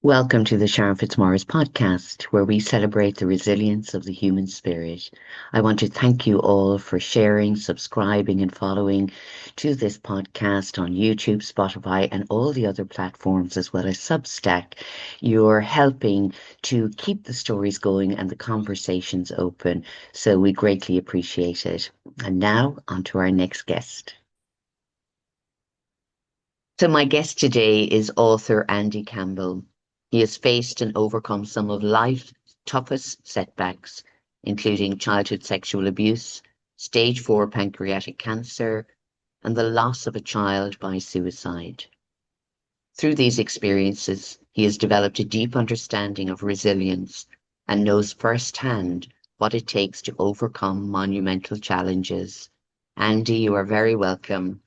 Welcome to the Sharon Fitzmaurice podcast, where we celebrate the resilience of the human spirit. I want to thank you all for sharing, subscribing, and following to this podcast on YouTube, Spotify, and all the other platforms, as well as Substack. You're helping to keep the stories going and the conversations open, so we greatly appreciate it. And now, on to our next guest. So, my guest today is author Andy Campbell. He has faced and overcome some of life's toughest setbacks, including childhood sexual abuse, stage 4 pancreatic cancer, and the loss of a child by suicide. Through these experiences, he has developed a deep understanding of resilience and knows firsthand what it takes to overcome monumental challenges. Andy, you are very welcome.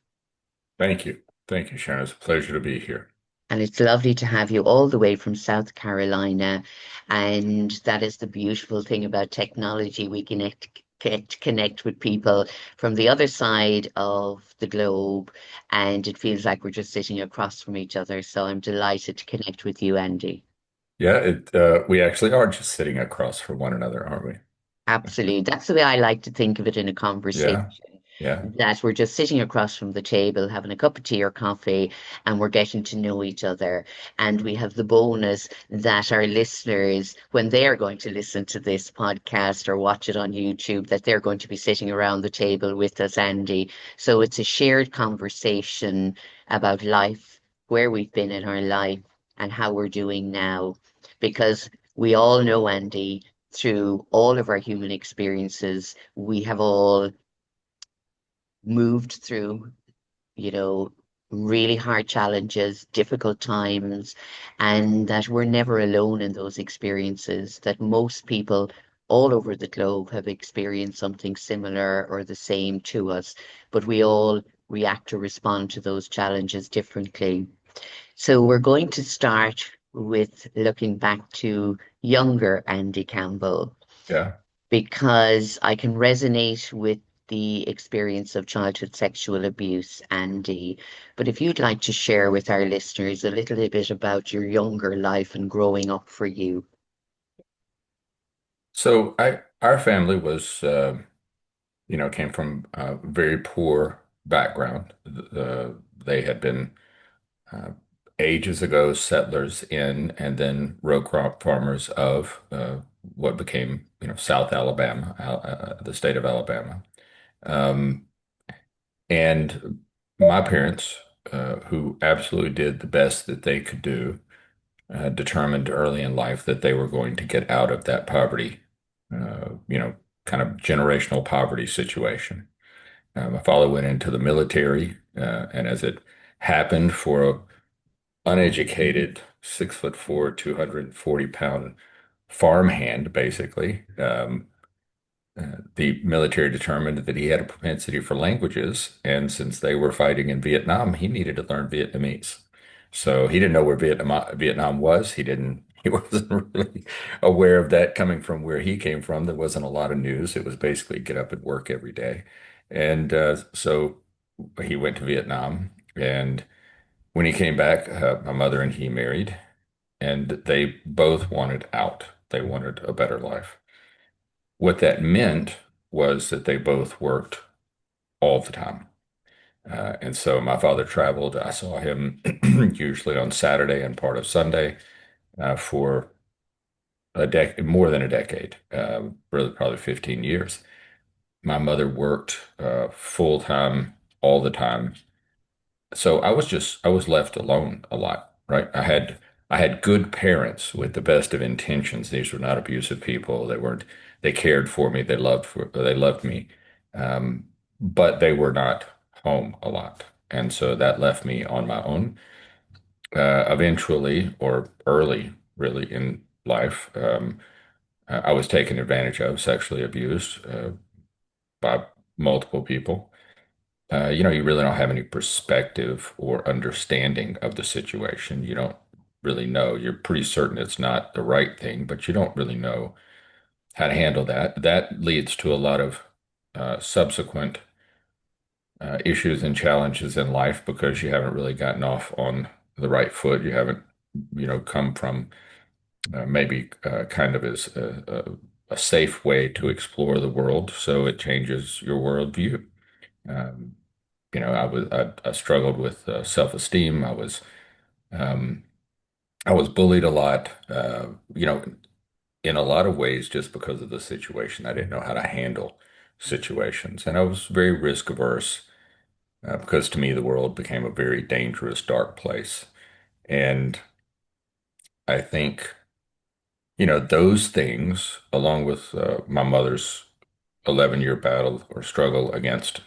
Thank you. Thank you, Sharon. It's a pleasure to be here. And it's lovely to have you all the way from South Carolina. And that is the beautiful thing about technology. We get to connect with people from the other side of the globe, and it feels like we're just sitting across from each other. So I'm delighted to connect with you, Andy. Yeah, we actually are just sitting across from one another, aren't we? Absolutely. That's the way I like to think of it in a conversation. Yeah, yeah. That we're just sitting across from the table, having a cup of tea or coffee, and we're getting to know each other. And we have the bonus that our listeners, when they're going to listen to this podcast or watch it on YouTube, that they're going to be sitting around the table with us, Andy. So it's a shared conversation about life, where we've been in our life, and how we're doing now. Because we all know, Andy, through all of our human experiences, we have all moved through, you know, really hard challenges, difficult times, and that we're never alone in those experiences, that most people all over the globe have experienced something similar or the same to us, but we all react or respond to those challenges differently. So we're going to start with looking back to younger Andy Campbell Yeah. because I can resonate with the experience of childhood sexual abuse, Andy. But if you'd like to share with our listeners a little bit about your younger life and growing up for you. Our family was, came from a very poor background. They had been uh, ages ago settlers in and then row crop farmers of what became, South Alabama, the state of Alabama. Um, and my parents, who absolutely did the best that they could do, determined early in life that they were going to get out of that poverty, kind of generational poverty situation. My father went into the military, and as it happened for a uneducated 6'4", 240-pound farmhand, basically, the military determined that he had a propensity for languages, and since they were fighting in Vietnam, he needed to learn Vietnamese. So he didn't know where Vietnam was. He wasn't really aware of that coming from where he came from. There wasn't a lot of news. It was basically get up and work every day. And so he went to Vietnam. And when he came back, my mother and he married, and they both wanted out. They wanted a better life. What that meant was that they both worked all the time. And so my father traveled. I saw him usually on Saturday and part of Sunday for more than a decade, really probably 15 years. My mother worked full time all the time. So I was left alone a lot, right? I had good parents with the best of intentions. These were not abusive people. They cared for me. They loved me. Um, but they were not home a lot. And so that left me on my own. Eventually, or early really in life, I was taken advantage of, sexually abused by multiple people. You really don't have any perspective or understanding of the situation. You don't really know. You're pretty certain it's not the right thing, but you don't really know how to handle that. That leads to a lot of subsequent issues and challenges in life because you haven't really gotten off on the right foot. You haven't come from maybe kind of as a safe way to explore the world, so it changes your worldview. Um, I struggled with self-esteem. Um, I was bullied a lot. In a lot of ways, just because of the situation, I didn't know how to handle situations, and I was very risk averse because to me the world became a very dangerous, dark place. And I think, those things, along with my mother's 11-year battle or struggle against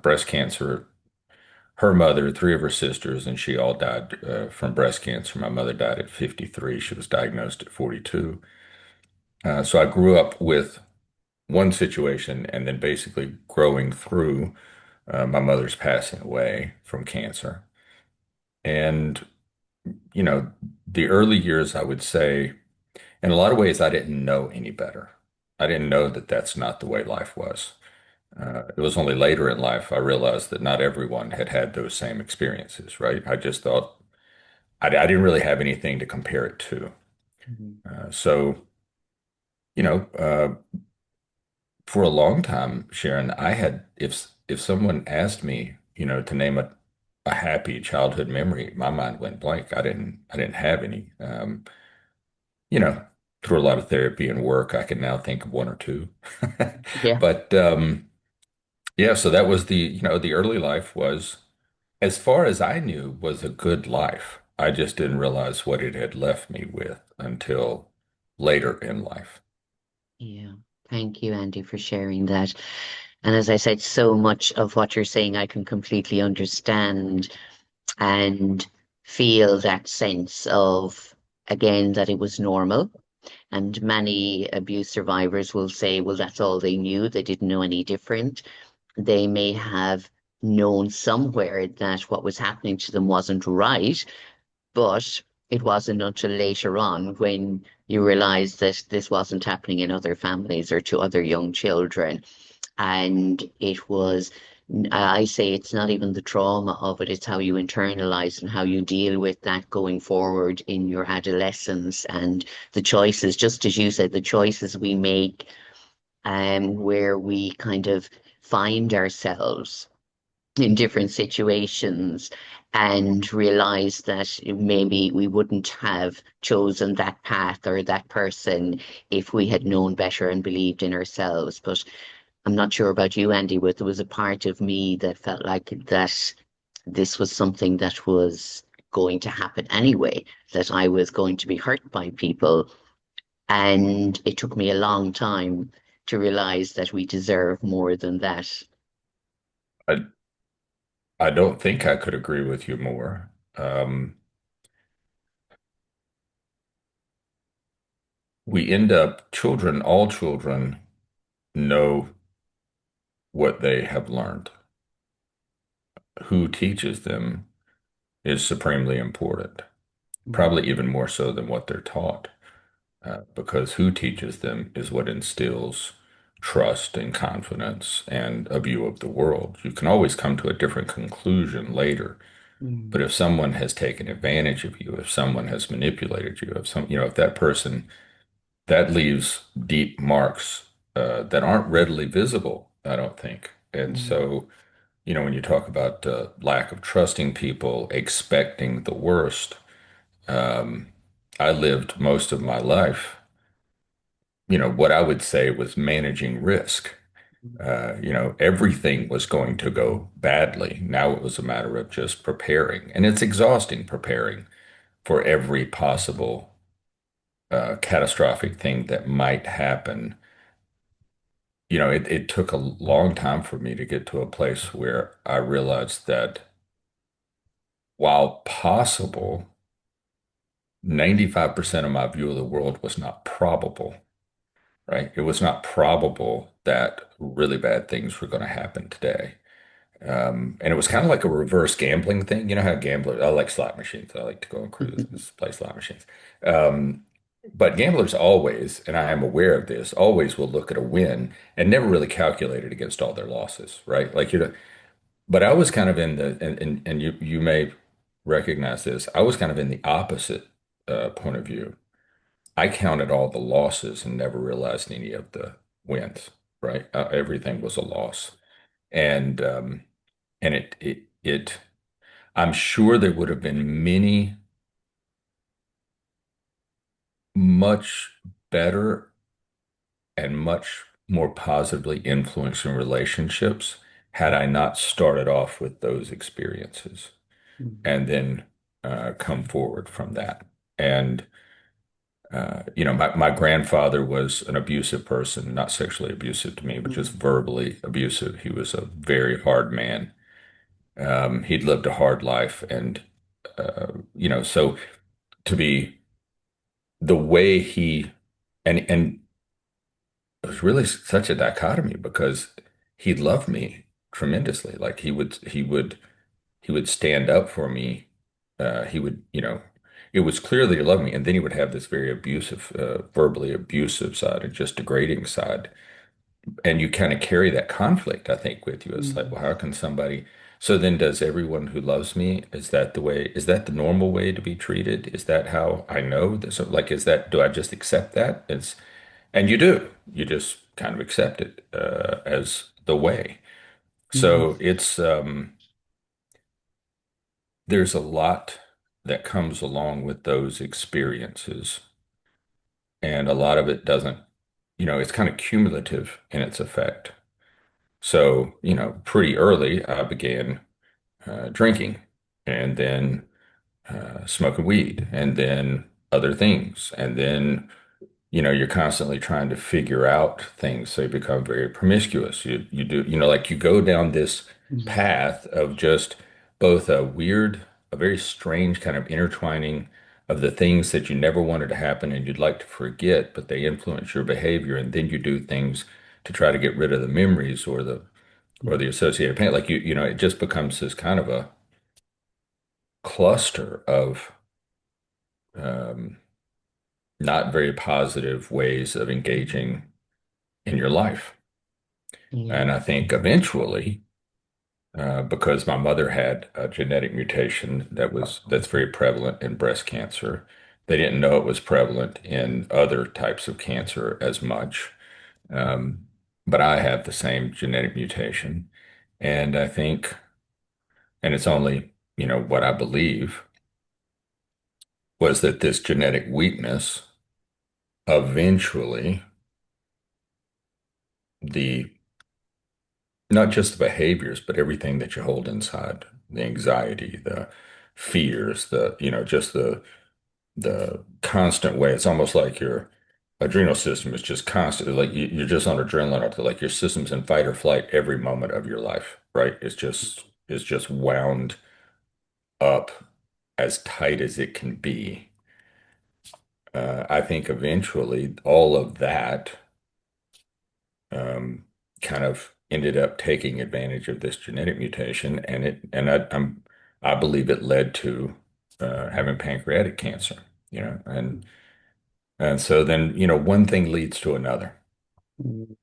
breast cancer. Her mother, three of her sisters, and she all died from breast cancer. My mother died at 53. She was diagnosed at 42. So I grew up with one situation and then basically growing through my mother's passing away from cancer. And, you know, the early years, I would say, in a lot of ways, I didn't know any better. I didn't know that that's not the way life was. It was only later in life I realized that not everyone had had those same experiences, right? I just thought I didn't really have anything to compare it to. Mhm. So, you know, for a long time, Sharon, if someone asked me, to name a happy childhood memory, my mind went blank. I didn't have any. You know, through a lot of therapy and work, I can now think of one or two. Yeah. But yeah, so that was the early life was, as far as I knew, was a good life. I just didn't realize what it had left me with until later in life. Yeah. Thank you, Andy, for sharing that. And as I said, so much of what you're saying I can completely understand and feel that sense of, again, that it was normal. And many abuse survivors will say, well, that's all they knew. They didn't know any different. They may have known somewhere that what was happening to them wasn't right, but it wasn't until later on when you realize that this wasn't happening in other families or to other young children. And it was, I say it's not even the trauma of it, it's how you internalize and how you deal with that going forward in your adolescence and the choices, just as you said, the choices we make, where we kind of find ourselves in different situations and realize that maybe we wouldn't have chosen that path or that person if we had known better and believed in ourselves. But I'm not sure about you, Andy, but there was a part of me that felt like that this was something that was going to happen anyway, that I was going to be hurt by people. And it took me a long time to realize that we deserve more than that. I I don't think I could agree with you more. We end up, all children know what they have learned. Who teaches them is supremely important, Mm, probably even more so than what they're taught. Because who teaches them is what instills trust and confidence and a view of the world. You can always come to a different conclusion later, but mm, if someone has taken advantage of you, if someone has manipulated you, if that person, that leaves deep marks that aren't readily visible, I don't think. And mm, so, when you talk about lack of trusting people, expecting the worst, um, I lived most of my life what I would say was managing risk. Everything was going to go badly. Now it was a matter of just preparing. And it's exhausting preparing for every possible catastrophic thing that might happen. It took a long time for me to get to a place where I realized that while possible, 95% of my view of the world was not probable, right? It was not probable that really bad things were going to happen today. And it was kind of like a reverse gambling thing. You know how gamblers, I like slot machines. I like to go on cruises, play slot machines. Um, but gamblers always, and I am aware of this, always will look at a win and never really calculate it against all their losses, right? But I was kind of in the, and you may recognize this, I was kind of in the opposite point of view, I counted all the losses and never realized any of the wins, right? Everything was a loss. And it I'm sure there would have been many much better and much more positively influencing relationships had I not started off with those experiences Mhm. and then come forward from that. And my grandfather was an abusive person, not sexually abusive to me, but just Mhm. verbally abusive. He was a very hard man. He'd lived a hard life, and so to be the way and it was really such a dichotomy because he loved me tremendously. Like he would stand up for me. He would, it was clear that he loved me, and then he would have this very abusive, verbally abusive side and just degrading side. And you kind of carry that conflict, I think, with you. It's like, Mhm. well, how can somebody? So then, does everyone who loves me, is that the way? Is that the normal way to be treated? Is that how I know that? So, like, do I just accept that? And you do. You just kind of accept it as the way. Mhm. So there's a lot that comes along with those experiences, and a lot of it doesn't, it's kind of cumulative in its effect. So, pretty early, I began drinking and then smoking weed and then other things. And then, you're constantly trying to figure out things. So you become very promiscuous. You do, like you go down this Mhm. path of just both a very strange kind of intertwining of the things that you never wanted to happen and you'd like to forget, but they influence your behavior. And then you do things to try to get rid of the memories or the Mhm. associated pain. Like it just becomes this kind of a cluster of um, not very positive ways of Mhm. engaging in your life. Yeah. And I think eventually, because my mother had a genetic mutation that's very prevalent in breast cancer, they didn't know it was prevalent in other types of cancer as much. Um, but I have the same genetic mutation, and I think, and it's only, what I believe was that this genetic weakness eventually the not just the behaviors, but everything that you hold inside, the anxiety, the fears, just the constant way. It's almost like your adrenal system is just constantly like you're just on adrenaline, like your system's in fight or flight every moment of your life, right? It's just wound up as tight as it can be. I think eventually all of that um, kind of ended up taking advantage of this genetic mutation, I believe it led to having pancreatic cancer, and so then one thing leads to another. Mhm.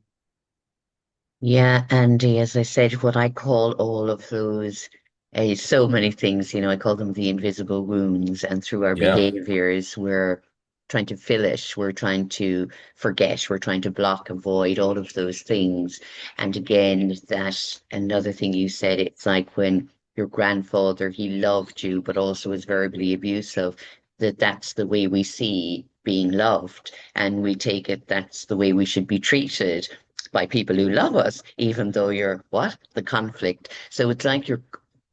Yeah, Andy, as I said, what I call all of those, so many things, I call them the invisible wounds. And through our Yeah, behaviors, we're trying to fill it, we're trying to forget, we're trying to block, avoid all of those things. And again, that another thing you said, it's like when your grandfather, he loved you, but also was verbally abusive, that's the way we see being loved. And we take it that's the way we should be treated by people who love us, even though you're what? The conflict. So it's like you're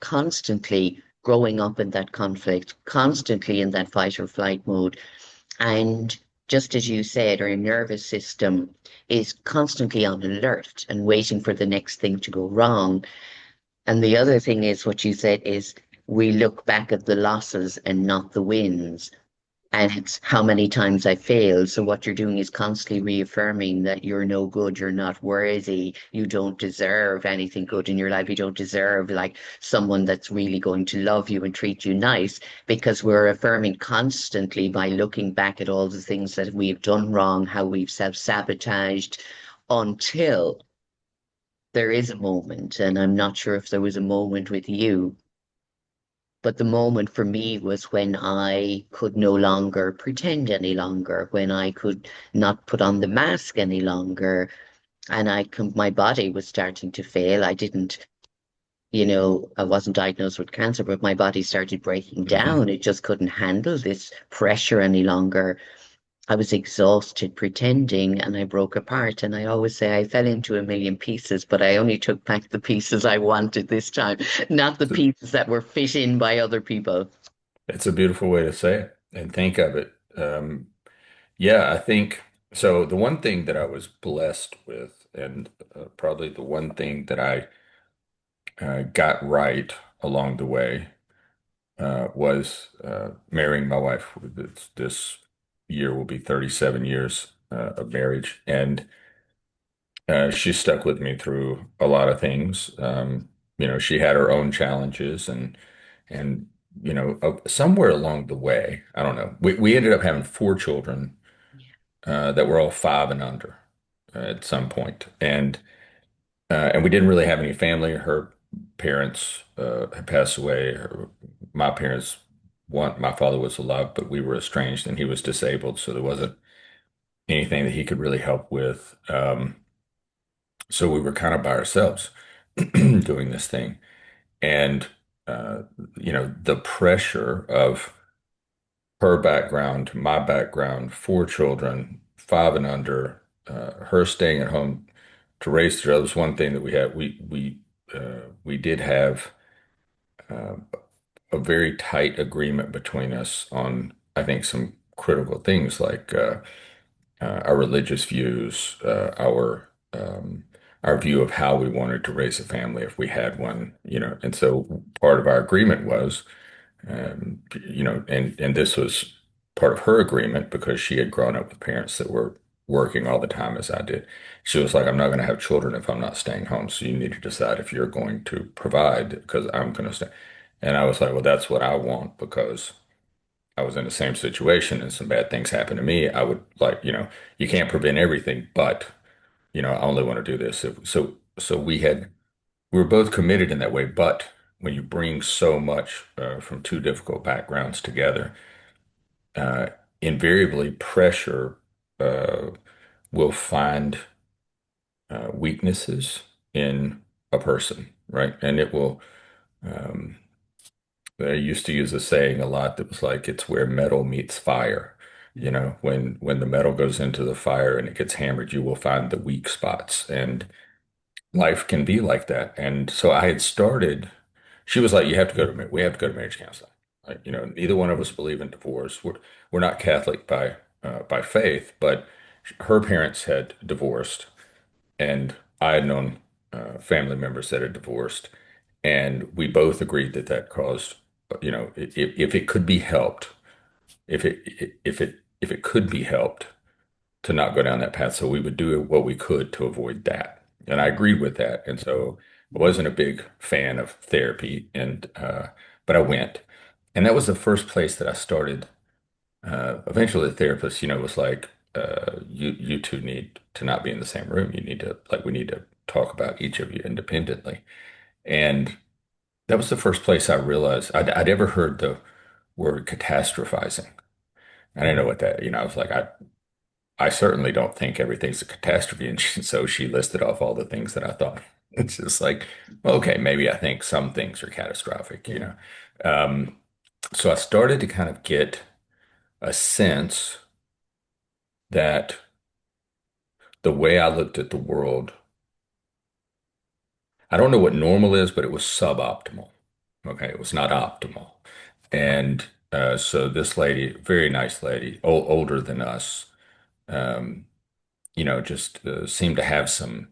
constantly growing up in that conflict, constantly in that fight or flight mode. And just as you said, our nervous system is constantly on alert and waiting for the next thing to go wrong. And the other thing is what you said is we look back at the losses and not the wins. And it's how many times I failed. So what you're doing is constantly reaffirming that you're no good, you're not worthy, you don't deserve anything good in your life. You don't deserve like someone that's really going to love you and treat you nice because we're affirming constantly by looking back at all the things that we've done wrong, how we've self-sabotaged until there is a moment. And I'm not sure if there was a moment with you But the moment for me was when I could no longer pretend any longer, when I could not put on the mask any longer, and my body was starting to fail. I didn't, I wasn't diagnosed with cancer, but my body started breaking Hmm. down. It just couldn't handle this pressure any longer. I was exhausted pretending and I broke apart. And I always say I fell into a million pieces, but I only took back the pieces I wanted this time, not the pieces that were fit in by other people. It's a beautiful way to say it and think of it. Yeah, I think so. The one thing that I was blessed with, and probably the one thing that I got right along the way, was marrying my wife. This year will be 37 years of marriage, and she stuck with me through a lot of things. She had her own challenges, and somewhere along the way, I don't know, we ended up having four children that were all five and under at some point, and we didn't really have any family. Her parents had passed away. My parents, my father was alive, but we were estranged, and he was disabled, so there wasn't anything that he could really help with. So we were kind of by ourselves doing this thing. And, uh, the pressure of her background, my background, four children, five and under, her staying at home to raise three. That was one thing that we had. We did have uh, a very tight agreement between us on, I think, some critical things like our religious views, our view of how we wanted to raise a family if we had one, And so part of our agreement was, and this was part of her agreement because she had grown up with parents that were working all the time as I did. She was like, I'm not going to have children if I'm not staying home. So you need to decide if you're going to provide because I'm going to stay. And I was like, well, that's what I want because I was in the same situation and some bad things happened to me. I would like, you can't prevent everything, but I only want to do this. So we were both committed in that way. But when you bring so much from two difficult backgrounds together, uh, invariably pressure uh, will find weaknesses in a person, right? And it will. Um, I used to use a saying a lot that was like, it's where metal meets fire. When the metal goes into the fire and it gets hammered, you will find the weak spots. And life can be like that. And so I had started, she was like, you have to go we have to go to marriage counseling. Like, neither one of us believe in divorce. We're not Catholic by faith, but her parents had divorced and I had known family members that had divorced, and we both agreed that that caused, if it could be helped, if it could be helped to not go down that path, so we would do what we could to avoid that. And I agreed with that, and so I wasn't a big fan of therapy, and but I went, and that was the first place that I started. Eventually, the therapist, was like, you two need to not be in the same room. You need to like we need to talk about each of you independently." And that was the first place I realized I'd ever heard the word catastrophizing. I didn't know what that, I was like, I certainly don't think everything's a catastrophe. And so she listed off all the things that I thought. It's just like, well, okay, maybe I think some things are catastrophic. Um, so I started to kind of get a sense that the way I looked at the world, I don't know what normal is, but it was suboptimal. Okay, it was not optimal. And so this lady, very nice lady, older than us, um, just seemed to have some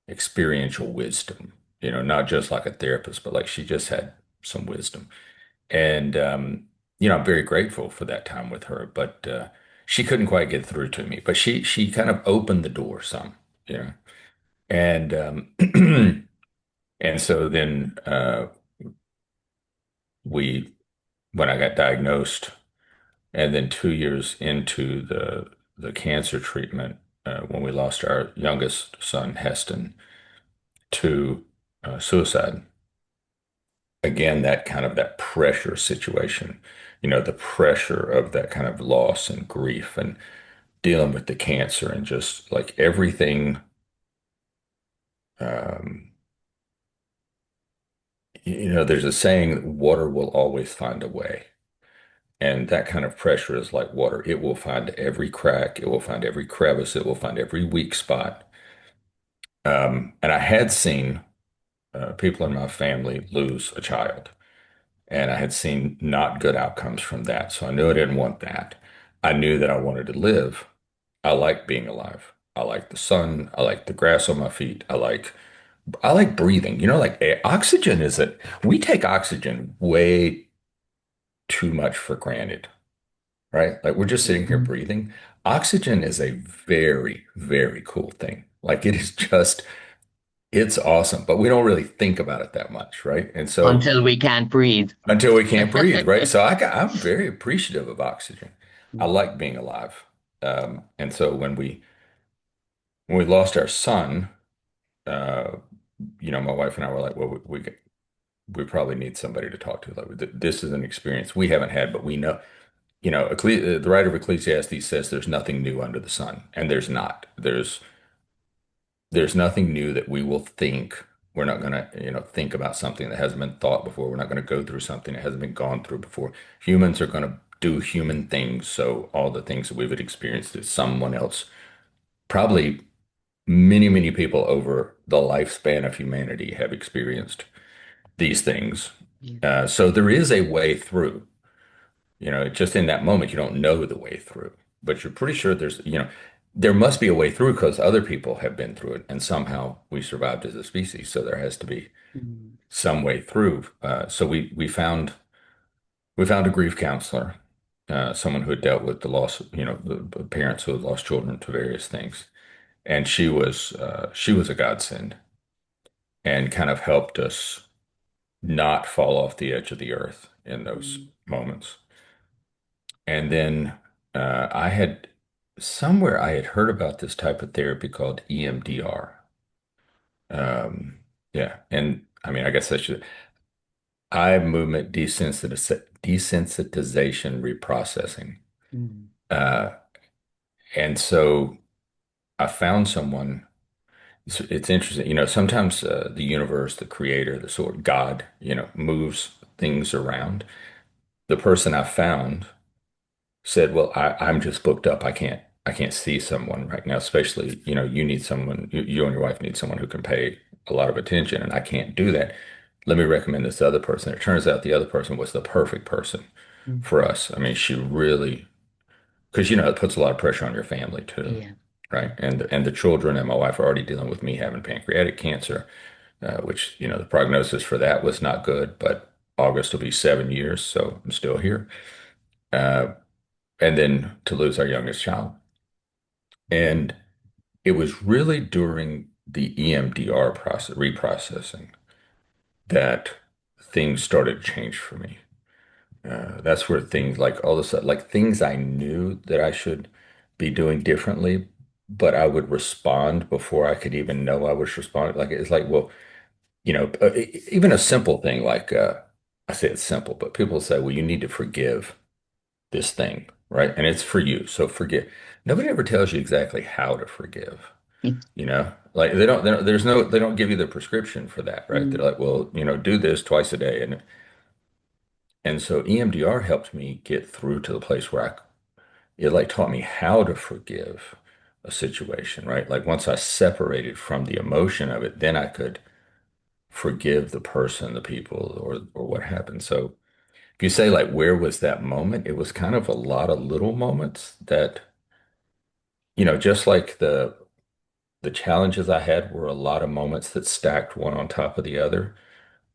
experiential wisdom, not just like a therapist, but like she just had some wisdom. And, I'm very grateful for that time with her, but she couldn't quite get through to me, but she kind of opened the door some, you know, and, and so then we, when I got diagnosed, and then 2 years into the cancer treatment, when we lost our youngest son, Heston, to suicide, again, that kind of that pressure situation, the pressure of that kind of loss and grief and dealing with the cancer and just like everything. Um, there's a saying, water will always find a way. And that kind of pressure is like water. It will find every crack, it will find every crevice, it will find every weak spot. And I had seen people in my family lose a child, and I had seen not good outcomes from that. So I knew I didn't want that. I knew that I wanted to live. I like being alive. I like the sun. I like the grass on my feet. I like breathing. Like oxygen is it. We take oxygen way too much for granted, right? Like we're just sitting here Mhm. breathing. Oxygen is a very, very cool thing. Like it is just, it's awesome, but we don't really think about it that much, right? And so Until we can't breathe. until we can't breathe, right? So I'm very appreciative of oxygen. I Mm, like being alive. And so when we lost our son, uh, my wife and I were like, well, we probably need somebody to talk to. Like, this is an experience we haven't had, but we know. The writer of Ecclesiastes says there's nothing new under the sun, and there's not. There's nothing new that we will think. We're not going to, think about something that hasn't been thought before. We're not going to go through something that hasn't been gone through before. Humans are going to do human things. So all the things that we've experienced that someone else, probably many, many people over the lifespan of humanity have experienced these things. yeah. So there is a way through. Just in that moment, you don't know the way through, but you're pretty sure there must be a way through because other people have been through it and somehow we survived as a species. So there has to be Mm, some way through. So we found a grief counselor, someone who had dealt with the loss, the parents who had lost children to various things. And she was a godsend and kind of helped us not fall off the edge of the earth in those mm, moments. And then I had heard about this type of therapy called EMDR. Um, yeah, and I mean, I guess I should eye movement desensitization reprocessing. mm, Uh, and so I found someone. It's interesting, sometimes the universe, the creator, the sort God, moves things around. The person I found said, "Well, I'm just booked up. I can't see someone right now, especially, you need someone, you and your wife need someone who can pay a lot of attention, and I can't do that. Let me recommend this other person." It turns out the other person was the perfect person mm. for us. I mean, she really, because it puts a lot of pressure on your family too, Yeah. right? And the children and my wife are already dealing with me having pancreatic cancer, which, the prognosis for that was not good, but August will be 7 years, so I'm still here. Uh, and then to lose our youngest child. And it was really during the EMDR process, reprocessing, that things started to change for me. That's where things like all of a sudden, like things I knew that I should be doing differently, but I would respond before I could even know I was responding. Like it's like, well, even a simple thing like I say it's simple, but people say, well, you need to forgive this thing, right? And it's for you. So forgive. Nobody ever tells you exactly how to forgive, Like they don't give you the prescription for that, right? They're Mm, like, well, do this twice a day. And so EMDR helped me get through to the place where it like taught me how to forgive a situation, right? Like once I separated from the emotion of it, then I could forgive the person, the people, or what happened. So if you say like where was that moment, it was kind of a lot of little moments that, just like the challenges I had were a lot of moments that stacked one on top of the other.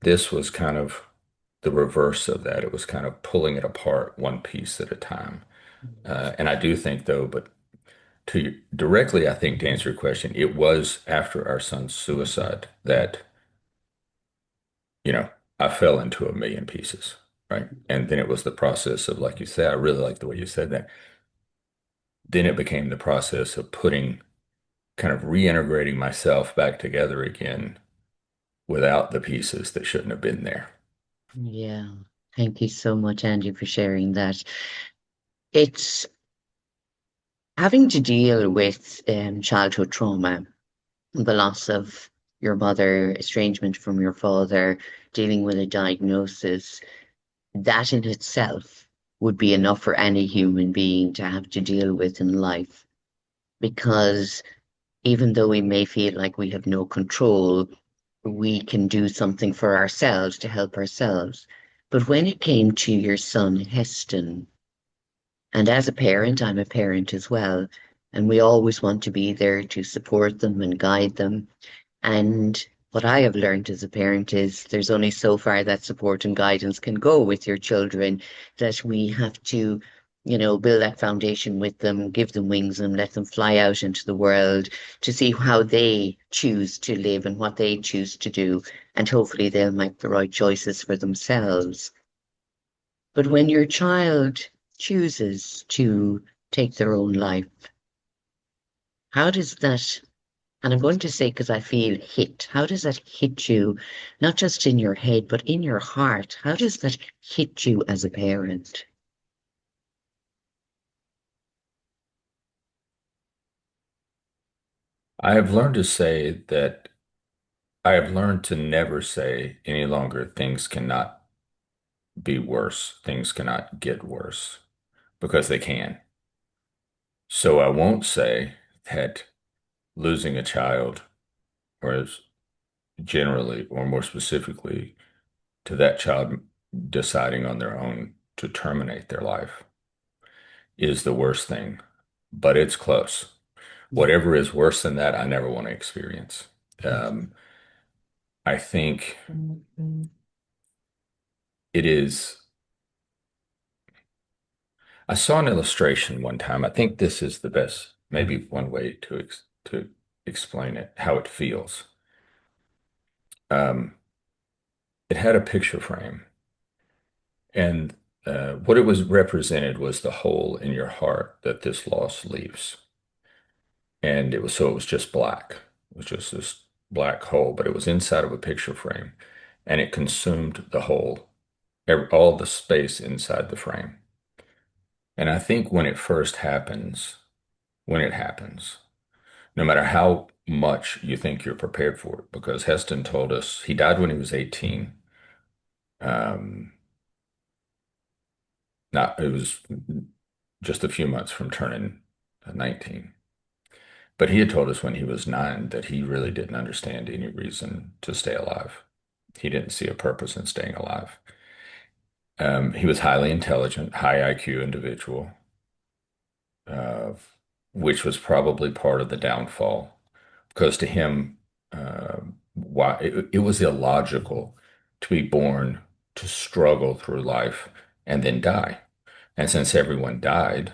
This was kind of the reverse of that. It was kind of pulling it apart one piece at a time. mm, And I do think though, but directly, I think to answer your question, it was after our son's suicide that, you know, I fell into a million pieces, right? And then it was the process of, like you said, I really like the way you said that. Then it became the process of kind of reintegrating myself back together again without the pieces that shouldn't have been there. Yeah. Thank you so much, Andy, for sharing that. It's having to deal with childhood trauma, the loss of your mother, estrangement from your father, dealing with a diagnosis. That in itself would be enough for any human being to have to deal with in life. Because even though we may feel like we have no control, we can do something for ourselves to help ourselves. But when it came to your son, Heston, and as a parent, I'm a parent as well, and we always want to be there to support them and guide them. And what I have learned as a parent is there's only so far that support and guidance can go with your children, that we have to, build that foundation with them, give them wings and let them fly out into the world to see how they choose to live and what they choose to do. And hopefully they'll make the right choices for themselves. But when your child chooses to take their own life, how does that, and I'm going to say because I feel hit, how does that hit you, not just in your head, but in your heart? How does that hit you as a parent? I have learned to say that I have learned to never say any longer things cannot be worse, things cannot get worse, because they can. So I won't say that losing a child, or as generally, or more specifically, to that child deciding on their own to terminate their life is the worst thing, but it's close. Yeah. Whatever is worse than that, I never want to experience. Um, I think it is. I saw an illustration one time. I think this is the best, maybe one way to explain it, how it feels. Um, it had a picture frame, and what it was represented was the hole in your heart that this loss leaves. And it was just black. It was just this black hole, but it was inside of a picture frame, and it consumed the whole, all the space inside the frame. And I think when it happens, no matter how much you think you're prepared for it, because Heston told us he died when he was 18. Um, not it was just a few months from turning 19. But he had told us when he was 9 that he really didn't understand any reason to stay alive. He didn't see a purpose in staying alive. He was highly intelligent, high IQ individual, uh, which was probably part of the downfall, because to him, why it was illogical to be born to struggle through life and then die. And since everyone died,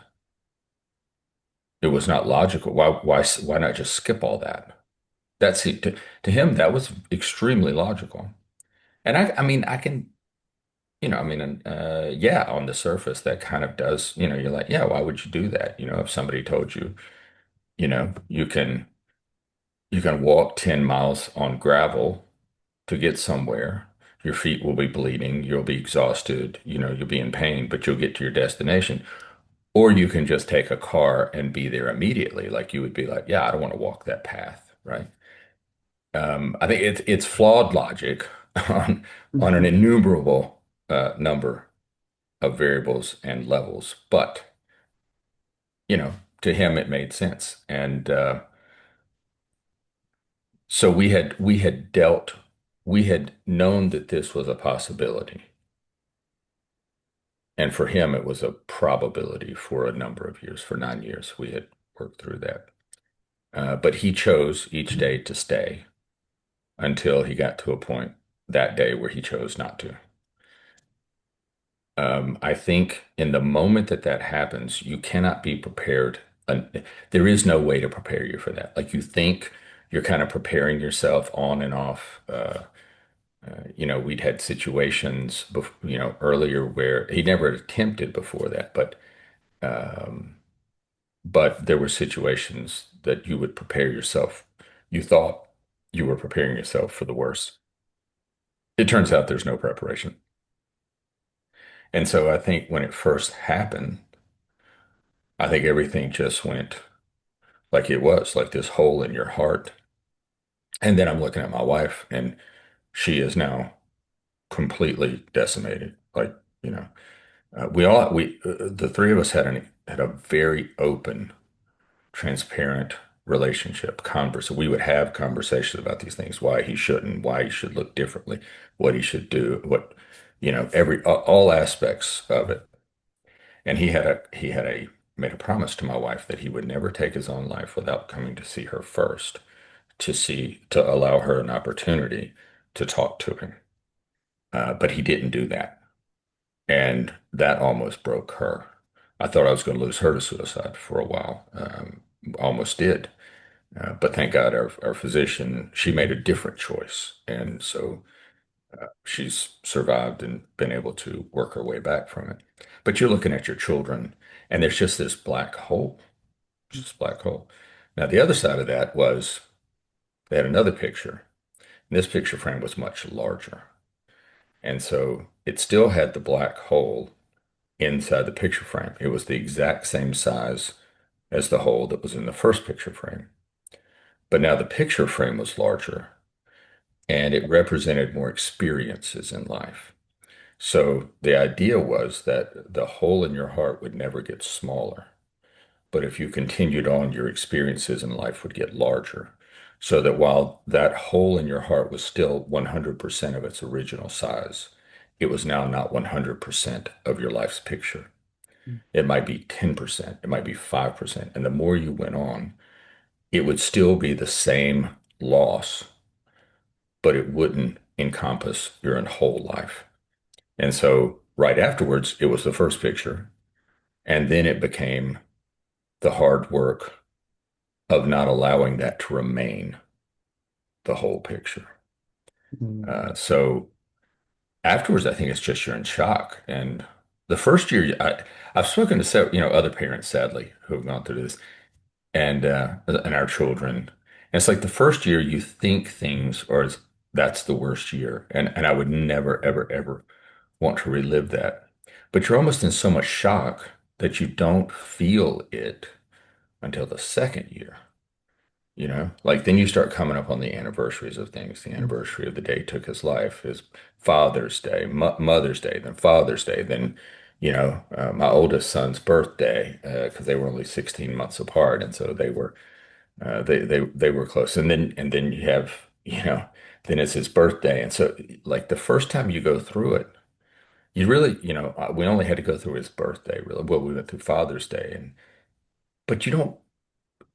it was not logical. Why not just skip all that? That's it. To him, that was extremely logical. And I mean, I can, yeah, on the surface, that kind of does, you're like, yeah, why would you do that? If somebody told you, you can walk 10 miles on gravel to get somewhere. Your feet will be bleeding, you'll be exhausted, you'll be in pain, but you'll get to your destination. Or you can just take a car and be there immediately. Like you would be like, yeah, I don't want to walk that path, right? I think it's flawed logic on an Mhm. innumerable number of variables and levels, but you know, to him it made sense, and so we had known that this was a possibility, and for him it was a probability for a number of years. For 9 years, we had worked through that, but he chose each day to stay until he got to a point that day where he chose not to. I think in the moment that that happens, you cannot be prepared. There is no way to prepare you for that. Like you think you're kind of preparing yourself on and off. We'd had situations, earlier where he never attempted before that, um, but there were situations that you would prepare yourself. You thought you were preparing yourself for the worst. It turns out there's no preparation. And so I think when it first happened, I think everything just went like it was, like this hole in your heart. And then I'm looking at my wife, and she is now completely decimated. Like, you know, the three of us had a very open, transparent relationship, converse. We would have conversations about these things, why he shouldn't, why he should look differently, what he should do, all aspects of it. And he had a made a promise to my wife that he would never take his own life without coming to see her first, to allow her an opportunity to talk to him. But he didn't do that. And that almost broke her. I thought I was going to lose her to suicide for a while. Almost did. But thank God our physician, she made a different choice. And so she's survived and been able to work her way back from it. But you're looking at your children, and there's just this black hole, just black hole. Now, the other side of that was they had another picture, and this picture frame was much larger. And so it still had the black hole inside the picture frame. It was the exact same size as the hole that was in the first picture frame. But now the picture frame was larger and it represented more experiences in life. So the idea was that the hole in your heart would never get smaller. But if you continued on, your experiences in life would get larger. So that while that hole in your heart was still 100% of its original size, it was now not 100% of your life's picture. It might be 10%, it might be 5%. And the more you went on, it would still be the same loss, but it wouldn't encompass your whole life. And so right afterwards, it was the first picture. And then it became the hard work of not allowing that to remain the whole picture. Mm. So afterwards, I think it's just you're in shock. And the first year, I've spoken to other parents, sadly, who have gone through this, and our children. And it's like the first year you think things, that's the worst year, and I would never, ever, ever want to relive that. But you're almost in so much shock that you don't feel it until the second year. Like then you start coming up on the anniversaries of things. The Mm. anniversary of the day he took his life is Father's Day, Mother's Day, then Father's Day, then my oldest son's birthday, because they were only 16 months apart, and so they were close. And then you have then it's his birthday, and so like the first time you go through it, you really we only had to go through his birthday really. Well, we went through Father's Day, and but you don't.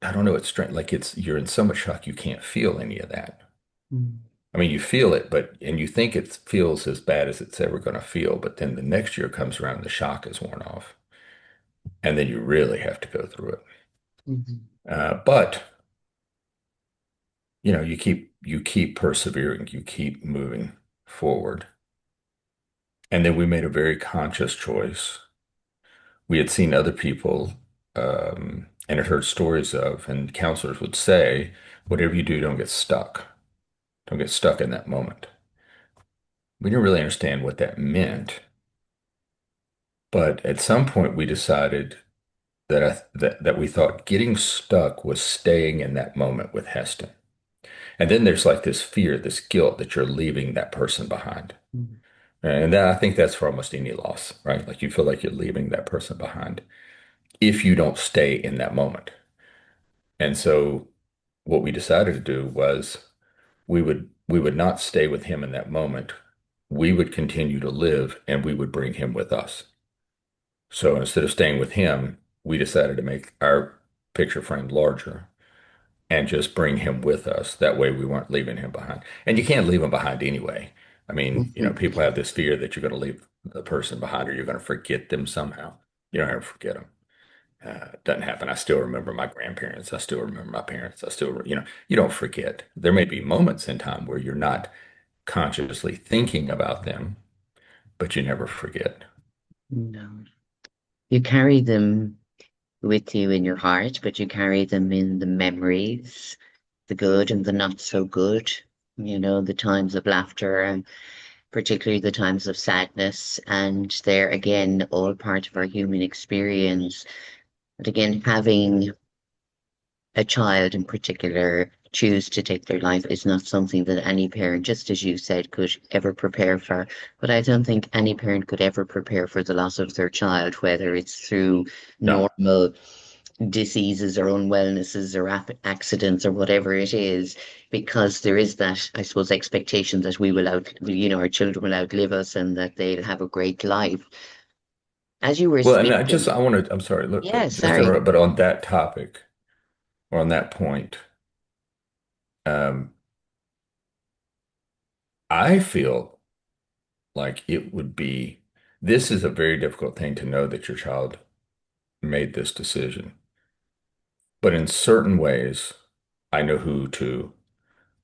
I don't know. It's strange. Like you're in so much shock you can't feel any of that. Mm. I mean, you feel it, and you think it feels as bad as it's ever going to feel, but then the next year comes around, the shock is worn off, and then you really have to go through it. Mhm. But you keep persevering, you keep moving forward. And then we made a very conscious choice. We had seen other people, and had heard stories of, and counselors would say, whatever you do, don't get stuck. Don't get stuck in that moment. We didn't really understand what that meant, but at some point we decided that we thought getting stuck was staying in that moment with Heston. And then there's like this fear, this guilt that you're leaving that person behind. Mm. And that, I think that's for almost any loss, right? Like you feel like you're leaving that person behind if you don't stay in that moment. And so what we decided to do was we would not stay with him in that moment. We would continue to live and we would bring him with us. So instead of staying with him, we decided to make our picture frame larger and just bring him with us. That way we weren't leaving him behind. And you can't leave him behind anyway. I mean, people have this fear that you're going to leave the person behind or you're going to forget them somehow. You don't ever forget them. It doesn't happen. I still remember my grandparents. I still remember my parents. You don't forget. There may be moments in time where you're not consciously thinking about them, but you never forget. No. You carry them with you in your heart, but you carry them in the memories, the good and the not so good, the times of laughter and particularly the times of sadness. And they're, again, all part of our human experience. But again, having a child in particular choose to take their life is not something that any parent, just as you said, could ever prepare for. But I don't think any parent could ever prepare for the loss of their child, whether it's through No. normal diseases or unwellnesses or accidents or whatever it is, because there is that, I suppose, expectation that we will our children will outlive us and that they'll have a great life. As you were Well, and speaking, I'm sorry, look, yeah, just to sorry. interrupt, but on that topic or on that point, um, I feel like this is a very difficult thing to know that your child made this decision. But in certain ways, I know who to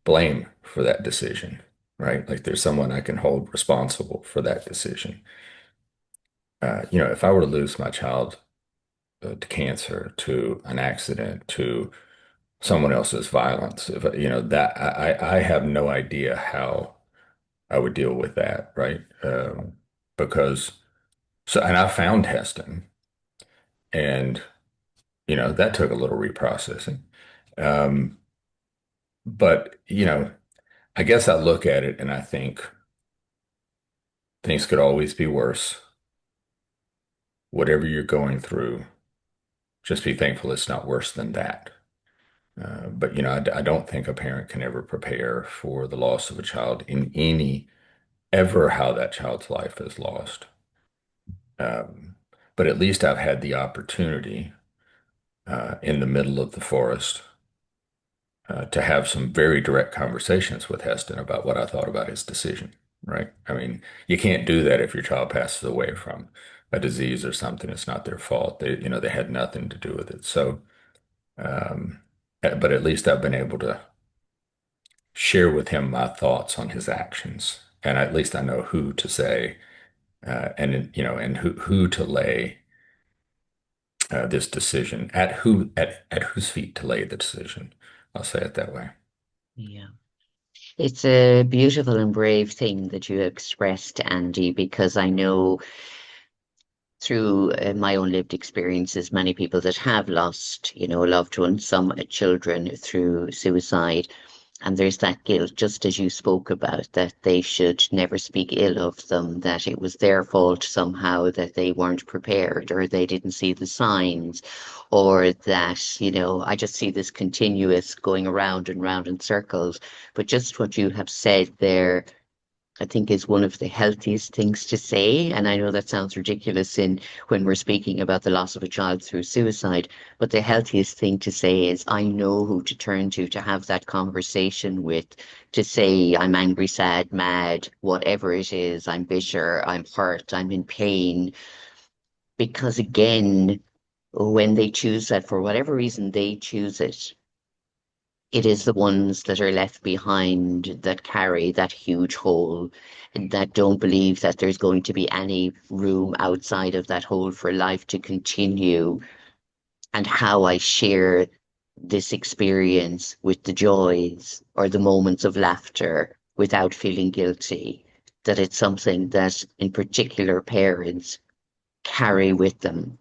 blame for that decision, right? Like there's someone I can hold responsible for that decision. If I were to lose my child to cancer, to an accident, to someone else's violence, if that I have no idea how I would deal with that, right? Because and I found Heston, and that took a little reprocessing. Um, but I guess I look at it and I think things could always be worse. Whatever you're going through, just be thankful it's not worse than that. But I don't think a parent can ever prepare for the loss of a child in any ever how that child's life is lost. Um, but at least I've had the opportunity in the middle of the forest to have some very direct conversations with Heston about what I thought about his decision, right? I mean, you can't do that if your child passes away from a disease or something. It's not their fault. They had nothing to do with it. So, but at least I've been able to share with him my thoughts on his actions. And at least I know who to say, and who to lay this decision at whose feet to lay the decision. I'll say it that way. Yeah. It's a beautiful and brave thing that you expressed, Andy, because I know through my own lived experiences, many people that have lost, loved ones, some children through suicide. And there's that guilt, just as you spoke about, that they should never speak ill of them, that it was their fault somehow that they weren't prepared or they didn't see the signs, or that, I just see this continuous going around and round in circles. But just what you have said there, I think is one of the healthiest things to say. And I know that sounds ridiculous in when we're speaking about the loss of a child through suicide, but the healthiest thing to say is I know who to turn to have that conversation with, to say I'm angry, sad, mad, whatever it is, I'm bitter, I'm hurt, I'm in pain. Because again, when they choose that, for whatever reason they choose it, it is the ones that are left behind that carry that huge hole and that don't believe that there's going to be any room outside of that hole for life to continue. And how I share this experience with the joys or the moments of laughter without feeling guilty, that it's something that in particular parents carry with them,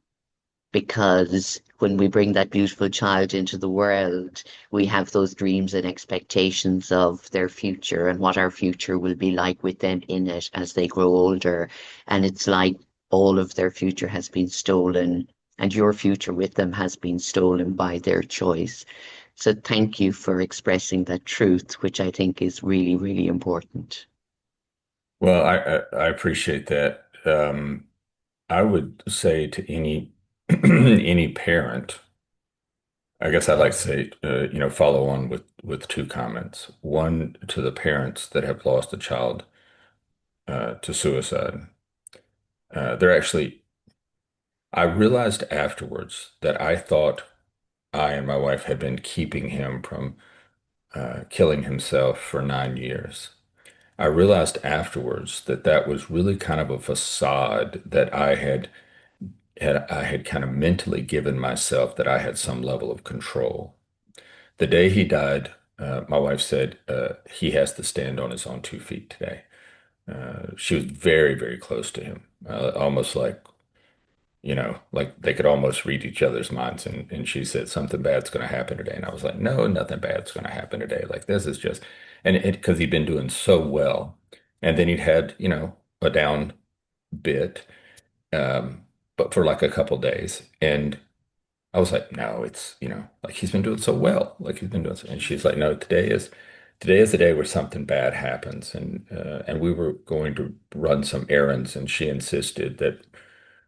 because when we bring that beautiful child into the world, we have those dreams and expectations of their future and what our future will be like with them in it as they grow older. And it's like all of their future has been stolen, and your future with them has been stolen by their choice. So thank you for expressing that truth, which I think is really, really important. Well, I appreciate that. I would say to any any parent, I guess I'd like to say, follow on with two comments. One to the parents that have lost a child to suicide. They're actually, I realized afterwards that I thought I and my wife had been keeping him from killing himself for 9 years. I realized afterwards that that was really kind of a facade that I had kind of mentally given myself that I had some level of control. The day he died, my wife said he has to stand on his own 2 feet today. She was very, very close to him, almost like, like they could almost read each other's minds. And she said, something bad's going to happen today. And I was like, no, nothing bad's going to happen today. Like, this is just, and because he'd been doing so well. And then he'd had, a down bit, um, but for like a couple days. And I was like, no, it's, like he's been doing so well. Like he's been doing so. And she's like, no, today is the day where something bad happens. And we were going to run some errands, and she insisted that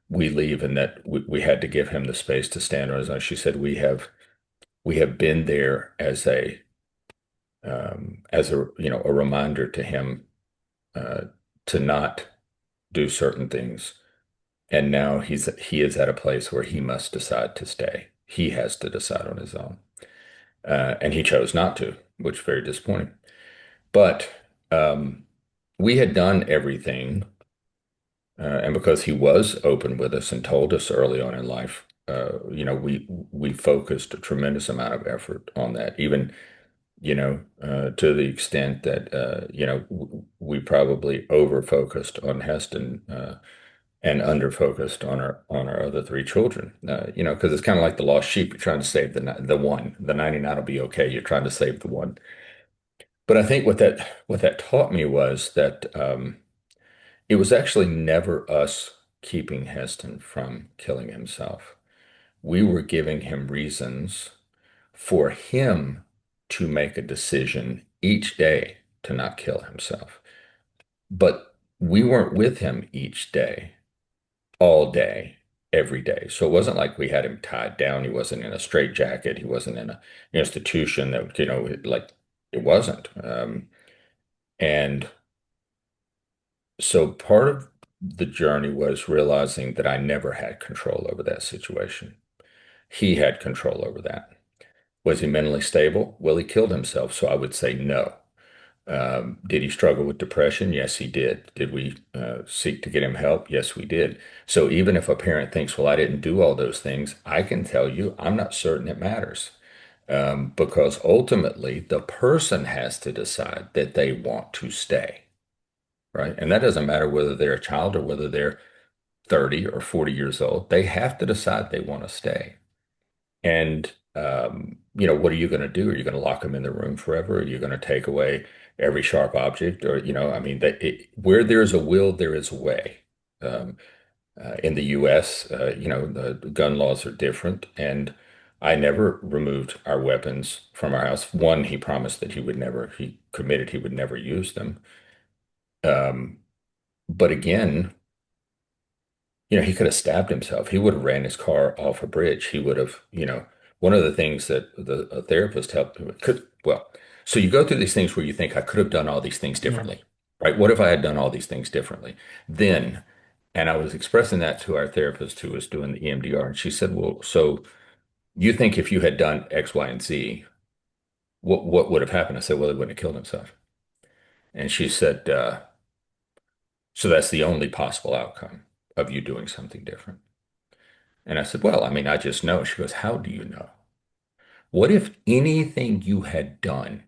we leave and that we had to give him the space to stand on his own. She said, we have been there as a a reminder to him uh, to not do certain things. And now he is at a place where he must decide to stay. He has to decide on his own. And he chose not to, which is very disappointing. But um, we had done everything, and because he was open with us and told us early on in life, we focused a tremendous amount of effort on that, even to the extent that we probably over focused on Heston. And under focused on our other three children. Because it's kind of like the lost sheep. You're trying to save the one. The 99 will be okay. You're trying to save the one. But I think what that taught me was that it was actually never us keeping Heston from killing himself. We were giving him reasons for him to make a decision each day to not kill himself. But we weren't with him each day, all day, every day. So it wasn't like we had him tied down. He wasn't in a straitjacket. He wasn't in an institution that, like it wasn't. And so part of the journey was realizing that I never had control over that situation. He had control over that. Was he mentally stable? Well, he killed himself. So I would say no. Did he struggle with depression? Yes, he did. Did we seek to get him help? Yes, we did. So even if a parent thinks, well, I didn't do all those things, I can tell you, I'm not certain it matters. Because ultimately, the person has to decide that they want to stay, right? And that doesn't matter whether they're a child or whether they're 30 or 40 years old. They have to decide they want to stay. And what are you going to do? Are you going to lock them in the room forever? Are you going to take away every sharp object? Or, I mean, where there's a will, there is a way. Um, in the U.S., the gun laws are different, and I never removed our weapons from our house. One, he promised that he committed he would never use them. Um, but again, he could have stabbed himself. He would have ran his car off a bridge. He would have, one of the things that a therapist helped him with so you go through these things where you think I could have done all these things Yeah. differently, right? What if I had done all these things differently? Then, and I was expressing that to our therapist who was doing the EMDR, and she said, well, so you think if you had done X, Y, and Z, what would have happened? I said, well, he wouldn't have killed himself. And she said, so that's the only possible outcome of you doing something different. And I said, well, I mean, I just know. She goes, how do you know? What if anything you had done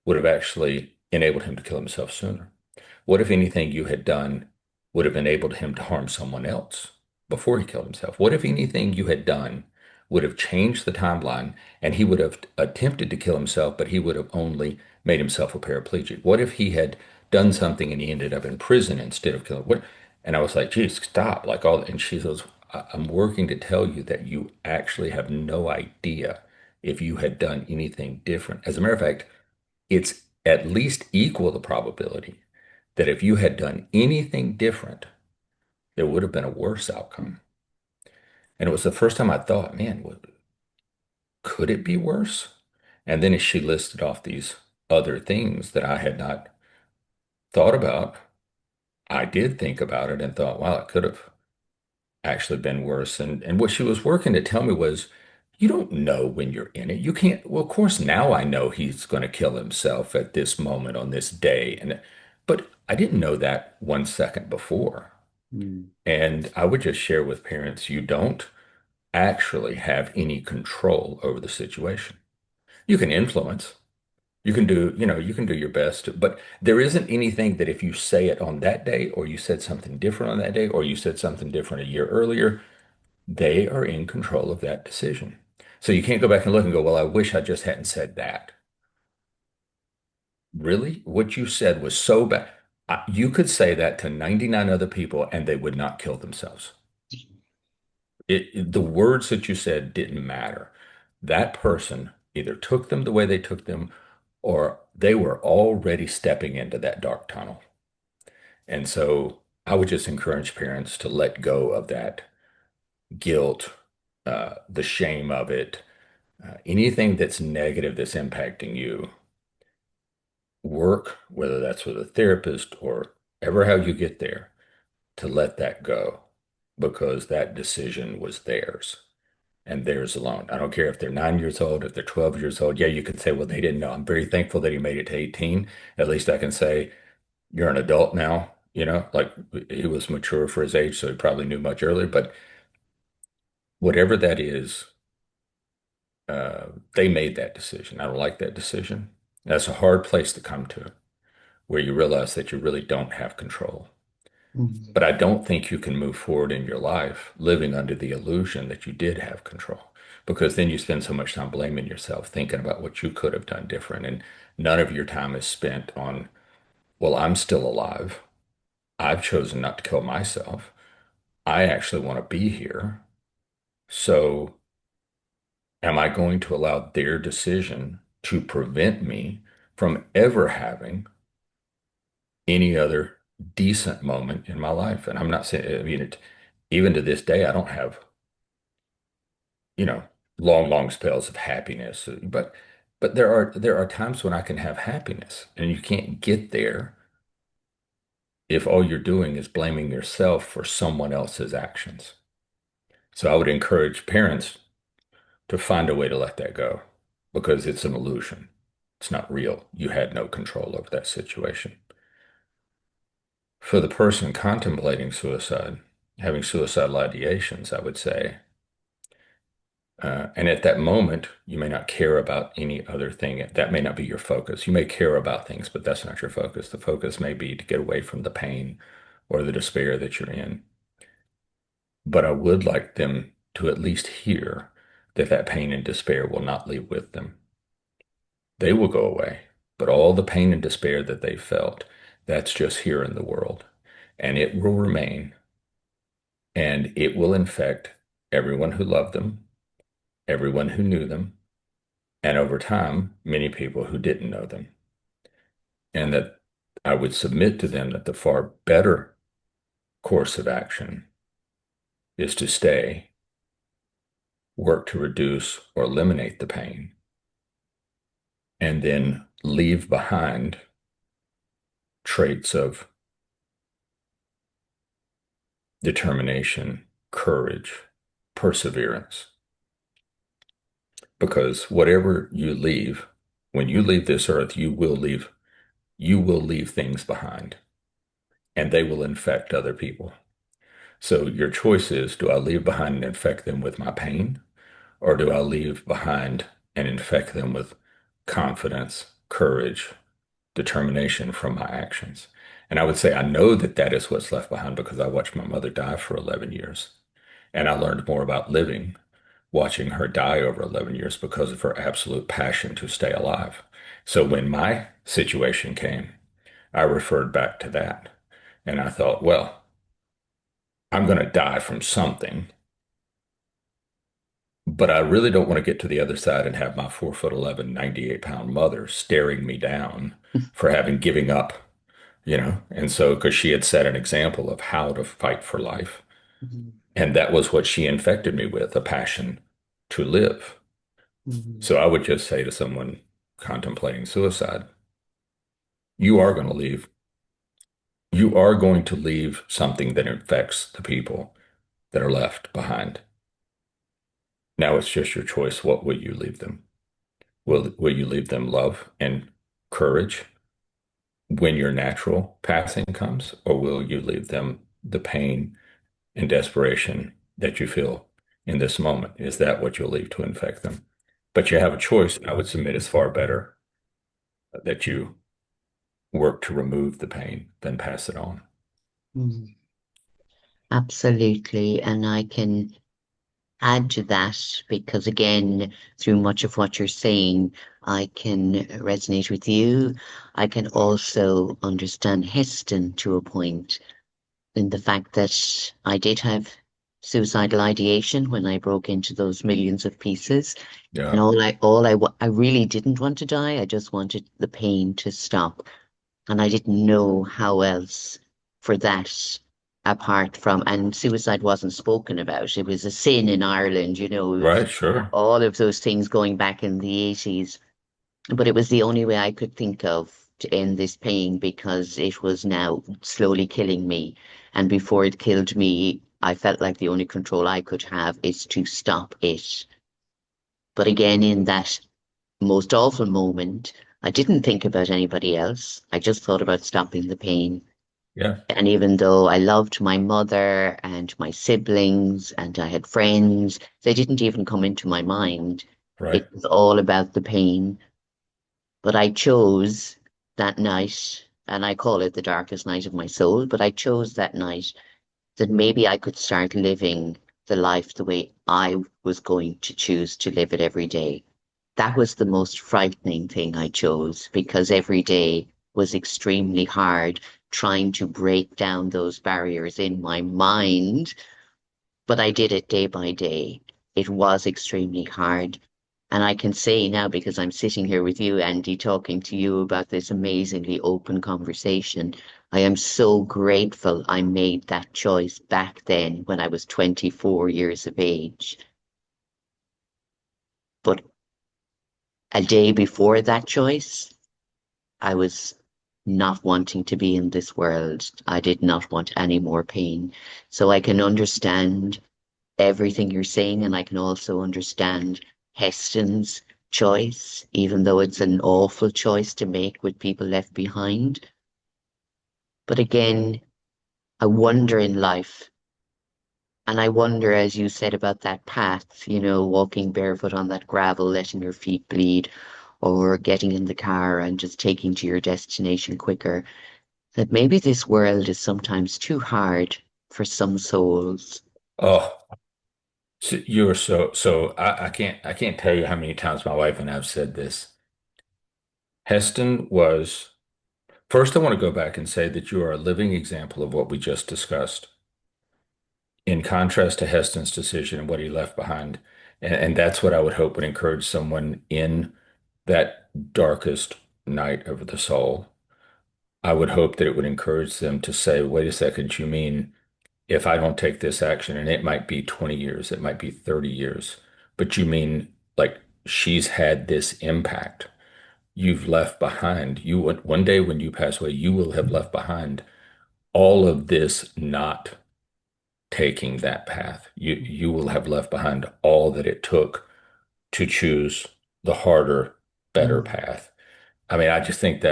would have actually enabled him to kill himself sooner? What if anything you had done would have enabled him to harm someone else before he killed himself? What if anything you had done would have changed the timeline and he would have attempted to kill himself, but he would have only made himself a paraplegic? What if he had done something and he ended up in prison instead of killing? What? And I was like, geez, stop. Like all, and she goes, I'm working to tell you that you actually have no idea if you had done anything different. As a matter of fact, it's at least equal the probability that if you had done anything different, there would have been a worse outcome. And it was the first time I thought, man, could it be worse? And then as she listed off these other things that I had not thought about, I did think about it and thought, wow, it could have actually been worse. And what she was working to tell me was, you don't know when you're in it. You can't, well, of course, now I know he's going to kill himself at this moment on this day. But I didn't know that 1 second before. Mm. And I would just share with parents, you don't actually have any control over the situation. You can influence. You can do your best, but there isn't anything that if you say it on that day, or you said something different on that day, or you said something different a year earlier, they are in control of that decision. So you can't go back and look and go, well, I wish I just hadn't said that. Really? What you said was so bad. You could say that to 99 other people and they would not kill themselves. The words that you said didn't matter. That person either took them the way they took them, or they were already stepping into that dark tunnel. And so I would just encourage parents to let go of that guilt, the shame of it, anything that's negative that's impacting you. Work, whether that's with a therapist or ever how you get there, to let that go because that decision was theirs and theirs alone. I don't care if they're 9 years old, if they're 12 years old. Yeah, you could say, well, they didn't know. I'm very thankful that he made it to 18. At least I can say, you're an adult now, like he was mature for his age, so he probably knew much earlier. But whatever that is, they made that decision. I don't like that decision. That's a hard place to come to where you realize that you really don't have control. Mhm. But I don't think you can move forward in your life living under the illusion that you did have control, because then you spend so much time blaming yourself, thinking about what you could have done different. And none of your time is spent on, well, I'm still alive. I've chosen not to kill myself. I actually want to be here. So am I going to allow their decision to prevent me from ever having any other decent moment in my life? And I'm not saying, I mean, even to this day, I don't have, you know, long spells of happiness. But there are times when I can have happiness, and you can't get there if all you're doing is blaming yourself for someone else's actions. So I would encourage parents to find a way to let that go because it's an illusion. It's not real. You had no control over that situation. For the person contemplating suicide, having suicidal ideations, I would say, and at that moment, you may not care about any other thing. That may not be your focus. You may care about things, but that's not your focus. The focus may be to get away from the pain or the despair that you're in. But I would like them to at least hear that that pain and despair will not leave with them. They will go away, but all the pain and despair that they felt, that's just here in the world. And it will remain, and it will infect everyone who loved them, everyone who knew them, and over time, many people who didn't know them. And that I would submit to them that the far better course of action is to stay, work to reduce or eliminate the pain, and then leave behind traits of determination, courage, perseverance. Because whatever you leave, when you leave this earth, you will leave things behind, and they will infect other people. So your choice is, do I leave behind and infect them with my pain, or do I leave behind and infect them with confidence, courage, determination from my actions? And I would say I know that that is what's left behind because I watched my mother die for 11 years. And I learned more about living watching her die over 11 years because of her absolute passion to stay alive. So when my situation came, I referred back to that. And I thought, well, I'm going to die from something, but I really don't want to get to the other side and have my 4'11", 98-pound mother staring me down for having giving up. And so, because she had set an example of how to fight for life. Mhm. And that was what she infected me with, a passion to live. Mhm. So I would just say to someone contemplating suicide, you are going to leave. You are going to leave something that infects the people that are left behind. Now it's just your choice. What will you leave them? Will you leave them love and courage when your natural passing comes, or will you leave them the pain and desperation that you feel in this moment? Is that what you'll leave to infect them? But you have a choice, and I would submit is far better that you work to remove the pain, then pass it on. Mm, absolutely. And I can add to that because, again, through much of what you're saying, I can resonate with you. I can also understand Heston to a point in the fact that I did have suicidal ideation when I broke into those millions of pieces. And Yeah, I really didn't want to die. I just wanted the pain to stop. And I didn't know how else for that apart from, and suicide wasn't spoken about. It was a sin in Ireland, right, sure. all of those things going back in the 80s. But it was the only way I could think of to end this pain because it was now slowly killing me. And before it killed me, I felt like the only control I could have is to stop it. But again, in that most awful moment, I didn't think about anybody else. I just thought about stopping the pain. Yeah, And even though I loved my mother and my siblings and I had friends, they didn't even come into my mind. right. It was all about the pain. But I chose that night, and I call it the darkest night of my soul, but I chose that night that maybe I could start living the life the way I was going to choose to live it every day. That was the most frightening thing I chose because every day was extremely hard trying to break down those barriers in my mind, but I did it day by day. It was extremely hard. And I can say now, because I'm sitting here with you, Andy, talking to you about this amazingly open conversation, I am so grateful I made that choice back then when I was 24 years of age. But a day before that choice, I was not wanting to be in this world. I did not want any more pain. So I can understand everything you're saying, and I can also understand Heston's choice, even though it's an awful choice to make with people left behind. But again, I wonder in life, and I wonder, as you said about that path, walking barefoot on that gravel, letting your feet bleed, or getting in the car and just taking to your destination quicker, that maybe this world is sometimes too hard for some souls. Oh, so you're I can't tell you how many times my wife and I've said this. Heston was first, I want to go back and say that you are a living example of what we just discussed, in contrast to Heston's decision and what he left behind. And that's what I would hope would encourage someone in that darkest night of the soul. I would hope that it would encourage them to say, wait a second, you mean if I don't take this action, and it might be 20 years, it might be 30 years, but you mean like she's had this impact you've left behind. One day when you pass away, you will have left behind all of this not taking that path. You will have left behind all that it took to choose the harder, better Mm, path. I mean, I just think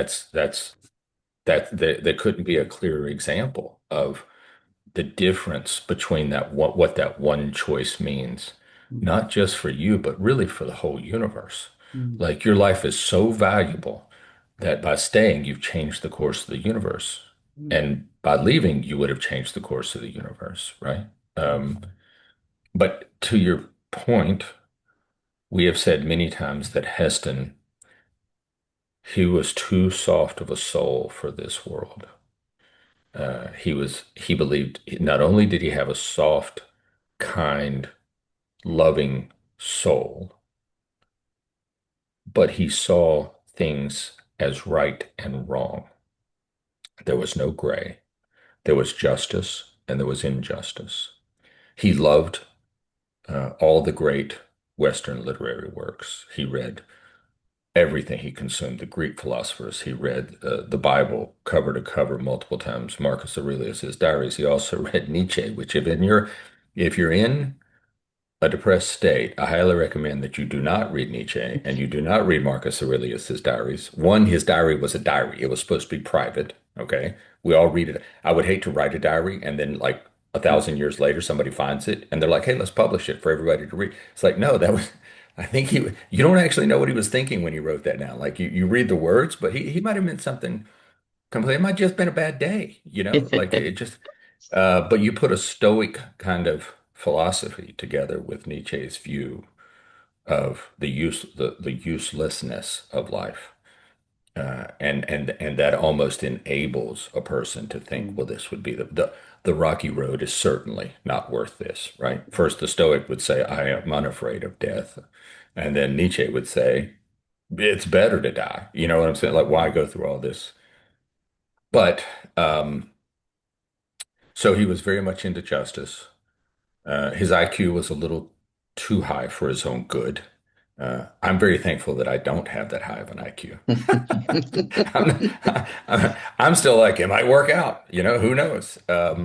there couldn't be a clearer example of the difference between what that one choice means, mm, not just for you, but really for the whole universe. mm, Like your life is so valuable that by staying, you've changed the course of the universe. mm, And by leaving, you would have changed the course of the universe, right? mm, Um, but to your point, we have said many times that Heston, he was too soft of a soul for this world. He believed not only did he have a soft, kind, loving soul, but he saw things as right and wrong. There was no gray. There was justice and there was injustice. He loved all the great Western literary works. He read everything. He consumed the Greek philosophers. He read the Bible cover to cover multiple times. Marcus Aurelius's diaries. He also read Nietzsche, which if you're in a depressed state, I highly recommend that you do not read Nietzsche and you do not read Marcus Aurelius's diaries. One, his diary was a diary. It was supposed to be private. Okay. We all read it. I would hate to write a diary and then like a mm, thousand years later, somebody finds it and they're like, hey, let's publish it for everybody to read. It's like, no, that was I think you don't actually know what he was thinking when he wrote that down. Like you read the words, but he might have meant something completely. It might just been a bad day, like it just, but you put a stoic kind of philosophy together with Nietzsche's view of the uselessness of life. And that almost enables a person to think, well, Mm, this would be the rocky road is certainly not worth this, right? First, the Stoic would say, I am unafraid of death. And then Nietzsche would say, it's better to die. You know what I'm saying? Like, why go through all this? But so he was very much into justice. His IQ was a little too high for his own good. I'm very thankful that I don't have that high of an IQ. I'm still like, it might work out, who knows? But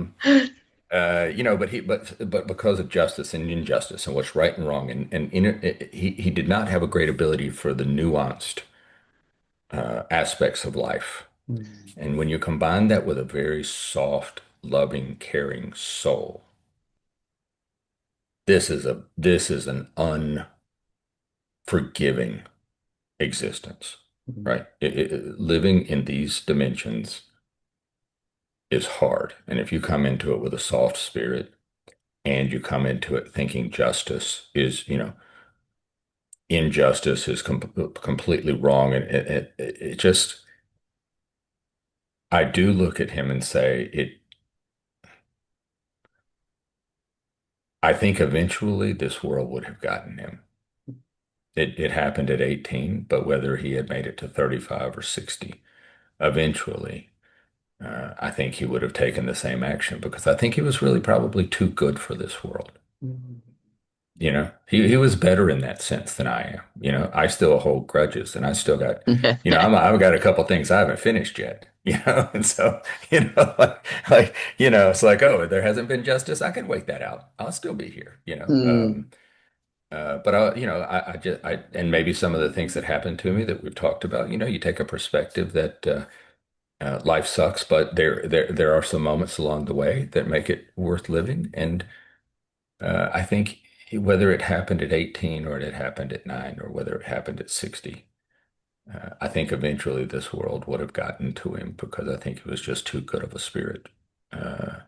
because of justice and injustice and what's right and wrong, he did not have a great ability for the nuanced aspects of life. mm, And when you combine that with a very soft, loving, caring soul, this is an unforgiving existence, mm, right? Living in these dimensions is hard. And if you come into it with a soft spirit and you come into it thinking justice is, injustice is completely wrong, and it just, I do look at him and say, I think eventually this world would have gotten him. It happened at 18, but whether he had made it to 35 or 60, eventually, I think he would have taken the same action because I think he was really probably too good for this world. mm. He was better in that sense than I am. I still hold grudges and I still got, I've got a couple things I haven't finished yet, and so, it's like, oh, there hasn't been justice. I can wait that out. I'll still be here, Mm, but I just, and maybe some of the things that happened to me that we've talked about, you take a perspective that, life sucks, but there are some moments along the way that make it worth living. And I think whether it happened at 18 or it happened at 9 or whether it happened at 60, I think eventually this world would have gotten to him because I think he was just too good of a spirit uh,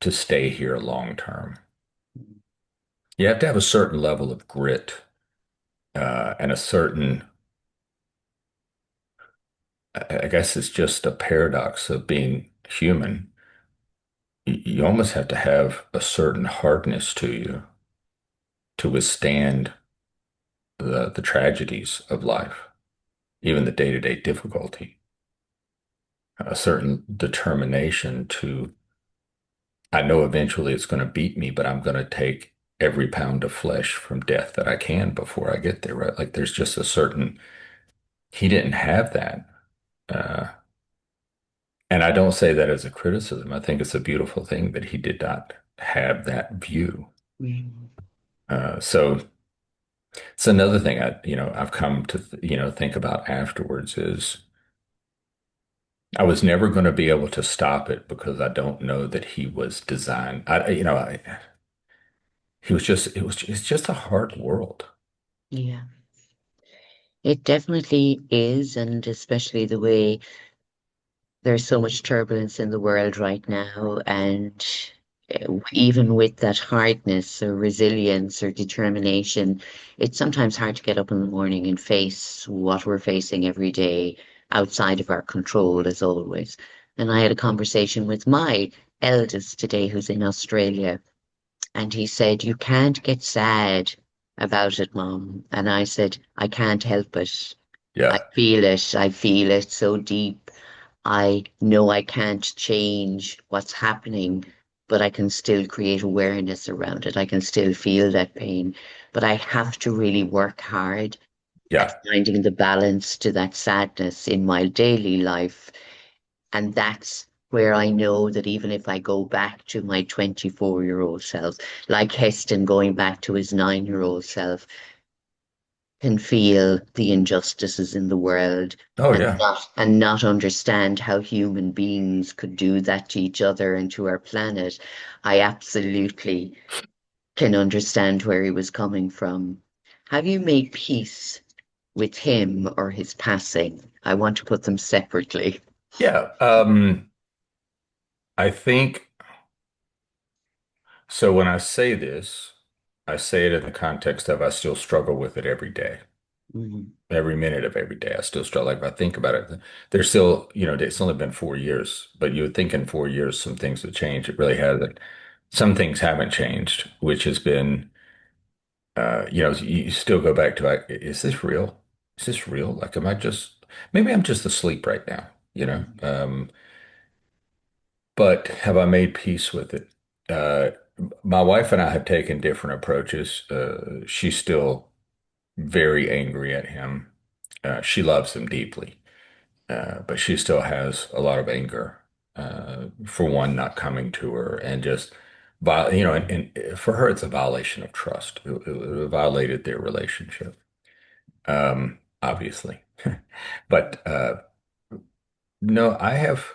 to stay here long term. You have to have a certain level of grit and a certain, I guess it's just a paradox of being human. You almost have to have a certain hardness to you to withstand the tragedies of life, even the day-to-day difficulty, a certain determination to, I know eventually it's going to beat me, but I'm going to take every pound of flesh from death that I can before I get there, right? Like there's just a certain, he didn't have that. Uh, and I don't say that as a criticism. I think it's a beautiful thing that he did not have that view. mm. So it's another thing I've come to, think about afterwards is I was never going to be able to stop it because I don't know that he was designed. He was just, it's just a hard world. Yeah, it definitely is, and especially the way there's so much turbulence in the world right now, and even with that hardness or resilience or determination, it's sometimes hard to get up in the morning and face what we're facing every day outside of our control, as always. And I had a conversation with my eldest today, who's in Australia, and he said, "You can't get sad about it, Mom." And I said, "I can't help it. I Yeah. feel it. I feel it so deep. I know I can't change what's happening, but I can still create awareness around it. I can still feel that pain, but I have to really work hard at Yeah. finding the balance to that sadness in my daily life. And that's where I know that even if I go back to my 24-year-old self, like Heston going back to his 9-year-old self, can feel the injustices in the world Oh, and yeah. not understand how human beings could do that to each other and to our planet. I absolutely can understand where he was coming from. Have you made peace with him or his passing? I want to put them separately. Yeah, I think so. When I say this, I say it in the context of I still struggle with it every day. Mhm. Every minute of every day, I still struggle. Like if I think about it, there's still, it's only been 4 years, but you would think in 4 years some things would change. It really hasn't. Some things haven't changed, which has been, you still go back to like, is this real? Is this real? Like, maybe I'm just asleep right now, you know? But have I made peace with it? Uh, my wife and I have taken different approaches. She's still very angry at him. She loves him deeply. But she still has a lot of anger for one not coming to her and just, and for her, it's a violation of trust. It violated their relationship, obviously. But no, I have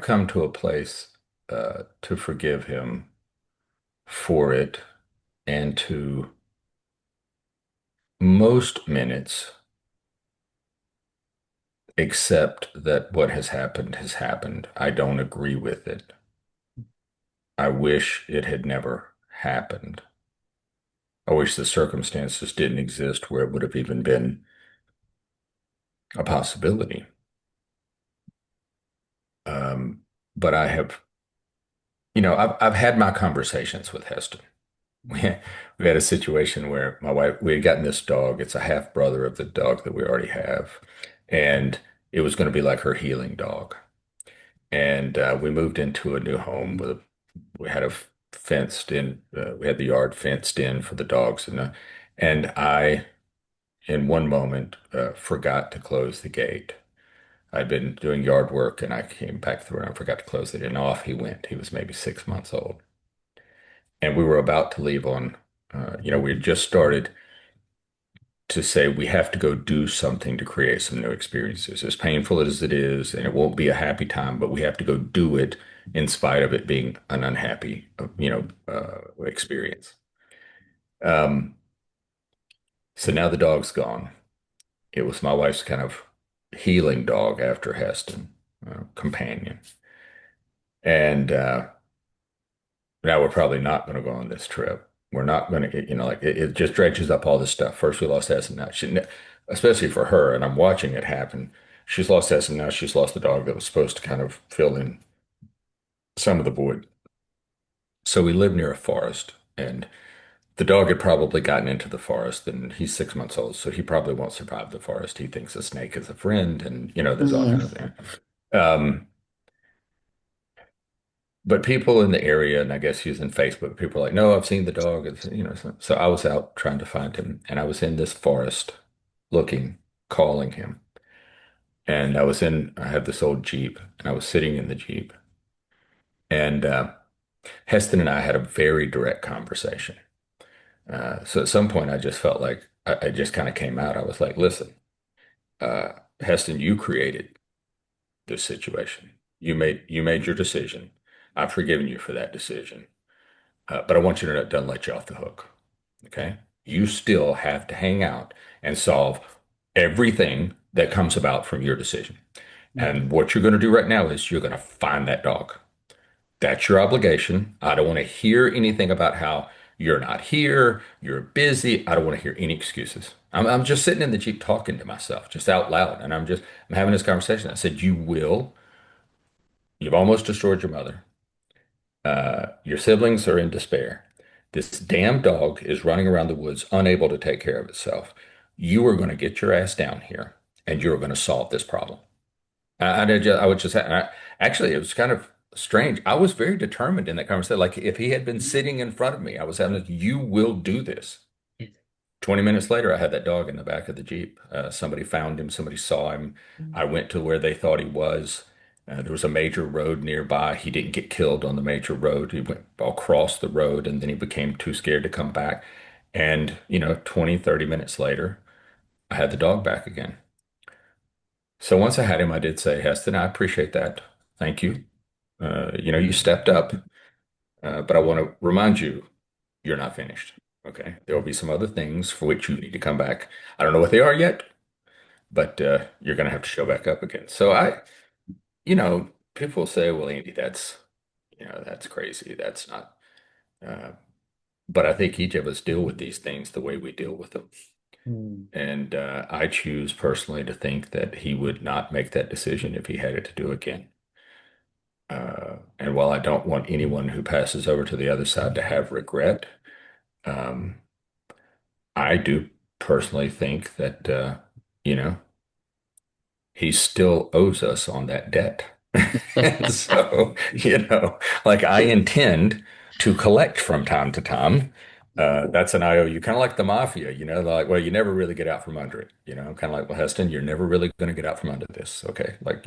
come to a place to forgive him for it and to most minutes accept that what has happened has happened. I don't agree with it. I wish it had never happened. I wish the circumstances didn't exist where it would have even been a possibility. Um, but I've had my conversations with Heston. We had, we had a situation where we had gotten this dog. It's a half brother of the dog that we already have. And it was going to be like her healing dog. And we moved into a new home we had a fenced in, we had the yard fenced in for the dogs. And I, in one moment, forgot to close the gate. I'd been doing yard work and I came back through and I forgot to close it, and off he went. He was maybe 6 months old. And we were about to leave we had just started to say we have to go do something to create some new experiences, as painful as it is, and it won't be a happy time, but we have to go do it in spite of it being an unhappy, experience. Um, so now the dog's gone. It was my wife's kind of healing dog after Heston, companion. And now we're probably not going to go on this trip. We're not going to, it just dredges up all this stuff. First we lost Heston, now especially for her, and I'm watching it happen. She's lost Heston, now she's lost the dog that was supposed to kind of fill in some of the void. So we live near a forest, and the dog had probably gotten into the forest, and he's 6 months old, so he probably won't survive the forest. He thinks a snake is a friend, and there's all Mhm. kind of thing. Um, but people in the area, and I guess using Facebook, people are like, "No, I've seen the dog." So I was out trying to find him, and I was in this forest looking, calling him, and I had this old Jeep, and I was sitting in the Jeep, and Heston and I had a very direct conversation. So at some point, I just felt like I just kind of came out. I was like, "Listen, uh, Heston, you created this situation. You made your decision. I've forgiven you for that decision. But I want you to know it doesn't let you off the hook. Okay? You still have to hang out and solve everything that comes about from your decision. And what you're going to do right now is you're going to find that dog. That's your obligation. I don't want to hear anything about how you're not here, you're busy. I don't want to hear any excuses. I'm just sitting in the Jeep talking to myself, just out loud. And I'm having this conversation. I said, you've almost destroyed your mother. Your siblings are in despair. This damn dog is running around the woods, unable to take care of itself. You are going to get your ass down here and you're going to solve this problem. I would just, actually, it was kind of strange. I was very determined in that conversation. Like if he had been sitting in front of me, I was having, you will do this. 20 minutes later, I had that dog in the back of the Jeep. Somebody found him, somebody saw him. I went to where they thought he was. There was a major road nearby. He didn't get killed on the major road. He went across the road and then he became too scared to come back. And, 20, 30 minutes later, I had the dog back again. So once I had him, I did say, Heston, I appreciate that. Thank you. You stepped up, but I want to remind you, you're not finished. Okay. There will be some other things for which you need to come back. I don't know what they are yet, but you're going to have to show back up again. So people say, well, Andy, that's crazy. That's not, uh, but I think each of us deal with these things the way we deal with them. Mm. And I choose personally to think that he would not make that decision if he had it to do again. And while I don't want anyone who passes over to the other side to have regret, um, I do personally think that, you know, he still owes us on that debt. And so, like I intend to collect from time to time. That's an IOU, kind of like the mafia, like, well, you never really get out from under it, kind of like, well, Heston, you're never really going to get out from under this. Okay. Like,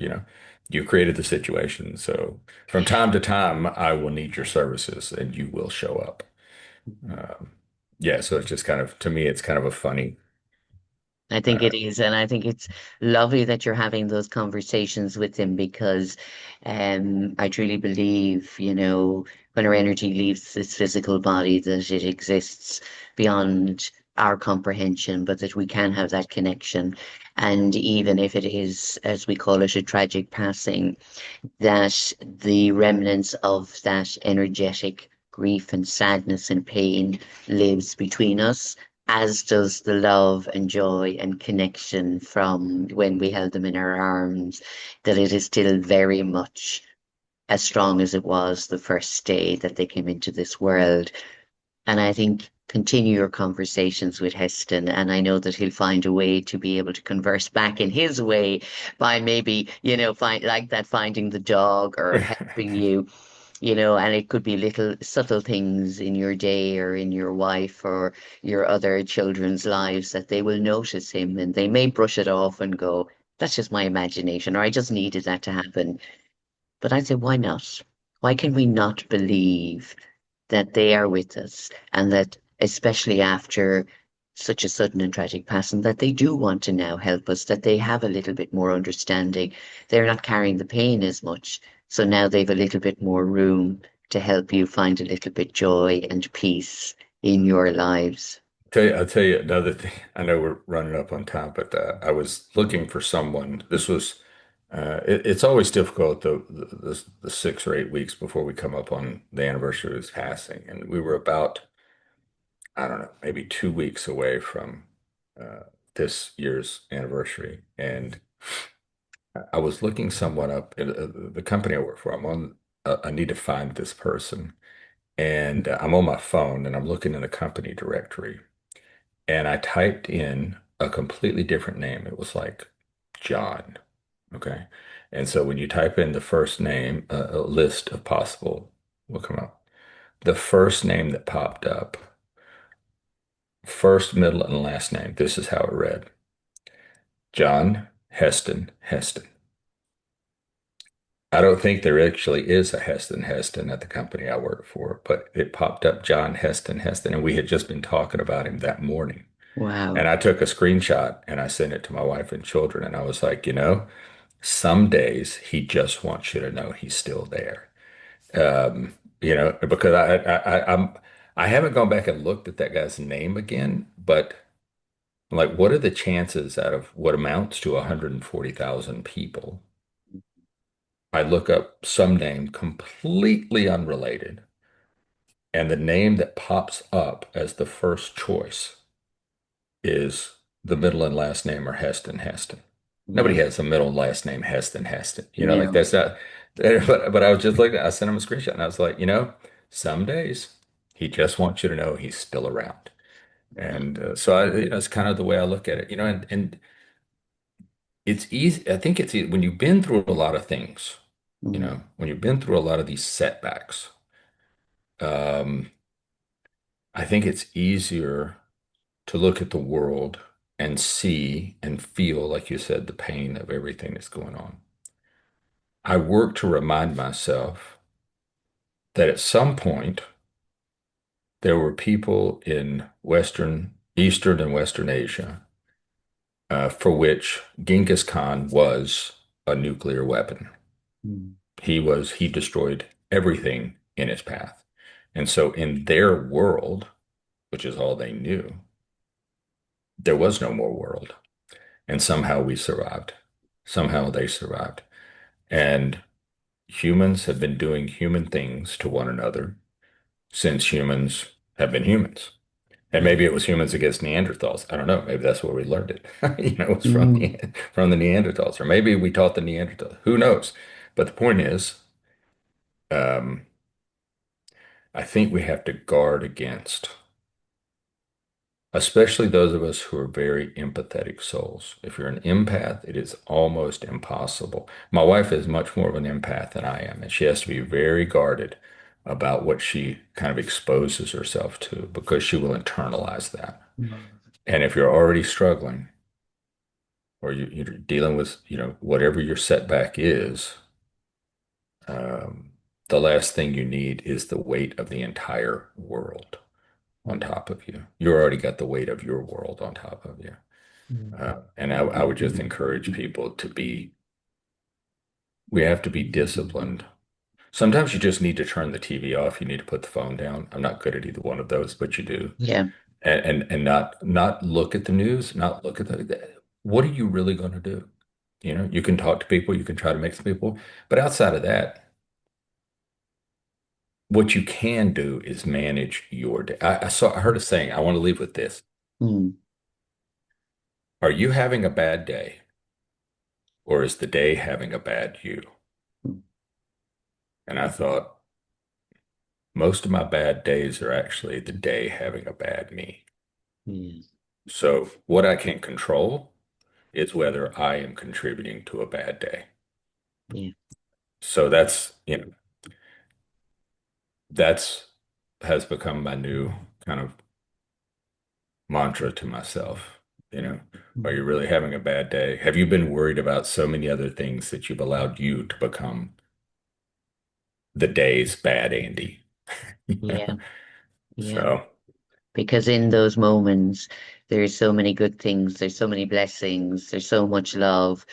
you created the situation. So from time to time, I will need your services and you will show up. Um, yeah. So it's just kind of, to me, it's kind of a funny, I think uh, it is, and I think it's lovely that you're having those conversations with him because I truly believe, when our energy leaves this physical body, that it exists beyond our comprehension, but that we can have that connection. And even if it is, as we call it, a tragic passing, that the remnants of that energetic grief and sadness and pain lives between us, as does the love and joy and connection from when we held them in our arms, that it is still very much as strong as it was the first day that they came into this world. And I think continue your conversations with Heston. And I know that he'll find a way to be able to converse back in his way by maybe, find like that, finding the dog or helping you, and it could be little subtle things in your day or in your wife or your other children's lives that they will notice him and they may brush it off and go, that's just my imagination, or I just needed that to happen. But I say, why not? Why can we not believe that they are with us and that, especially after such a sudden and tragic passing, that they do want to now help us, that they have a little bit more understanding. They're not carrying the pain as much. So now they've a little bit more room to help you find a little bit joy and peace in your lives. I'll tell you another thing. I know we're running up on time, but I was looking for someone. It's always difficult the 6 or 8 weeks before we come up on the anniversary of his passing, and we were about, I don't know, maybe 2 weeks away from uh, this year's anniversary, and I was looking someone up in the company I work for. I need to find this person, and I'm on my phone and I'm looking in the company directory. And I typed in a completely different name. It was like John. Okay. And so when you type in the first name, a list of possible will come up. The first name that popped up, first, middle, and last name. This is how it read. John Heston Heston. I don't think there actually is a Heston Heston at the company I work for, but it popped up John Heston Heston, and we had just been talking about him that morning. And Wow. I took a screenshot and I sent it to my wife and children. And I was like, some days he just wants you to know he's still there. Because I haven't gone back and looked at that guy's name again, but like, what are the chances out of what amounts to 140,000 people? I look up some name completely unrelated, and the name that pops up as the first choice is the middle and last name are Heston Heston. Nobody Yeah. has a middle and last name Heston Heston. Like No. that's not. But I was just looking. I sent him a screenshot, and I was like, some days he just wants you to know he's still around. And so it's kind of the way I look at it. And it's easy. I think when you've been through a lot of things. Mm. When you've been through a lot of these setbacks, um, I think it's easier to look at the world and see and feel, like you said, the pain of everything that's going on. I work to remind myself that at some point there were people in Eastern and Western Asia for which Genghis Khan was a nuclear weapon. Mm. He destroyed everything in his path. And so in their world, which is all they knew, there was no more world. And somehow we survived. Somehow they survived. And humans have been doing human things to one another since humans have been humans. And Yeah. maybe it was humans against Neanderthals. I don't know. Maybe that's where we learned it. It was Mm, from the Neanderthals, or maybe we taught the Neanderthals. Who knows? But the point is, um, I think we have to guard against, especially those of us who are very empathetic souls. If you're an empath, it is almost impossible. My wife is much more of an empath than I am, and she has to be very guarded about what she kind of exposes herself to because she will internalize that. mm, And if you're already struggling or you're dealing with, whatever your setback is, um, the last thing you need is the weight of the entire world on mm, top of you. You already got the weight of your world on top of you. mm, And I would just encourage people we have to be disciplined. Sometimes you just need to turn the TV off. You need to put the phone down. I'm not good at either one of those, but you do. yeah. And not look at the news, not look at what are you really going to do? You can talk to people, you can try to make some people, but outside of that, what you can do is manage your day. I heard a saying, I want to leave with this. Mm, Are you having a bad day, or is the day having a bad you? mm, And I thought, most of my bad days are actually the day having a bad me. yeah. So what I can control is whether I am contributing to a bad day. Yeah. So that's has become my new kind of mantra to myself. Are Mm, you really having a bad day? Have you been worried about so many other things that you've allowed you to become the day's bad Andy? yeah. Yeah. So, Because in those moments, there's so many good things, there's so many blessings, there's so much love.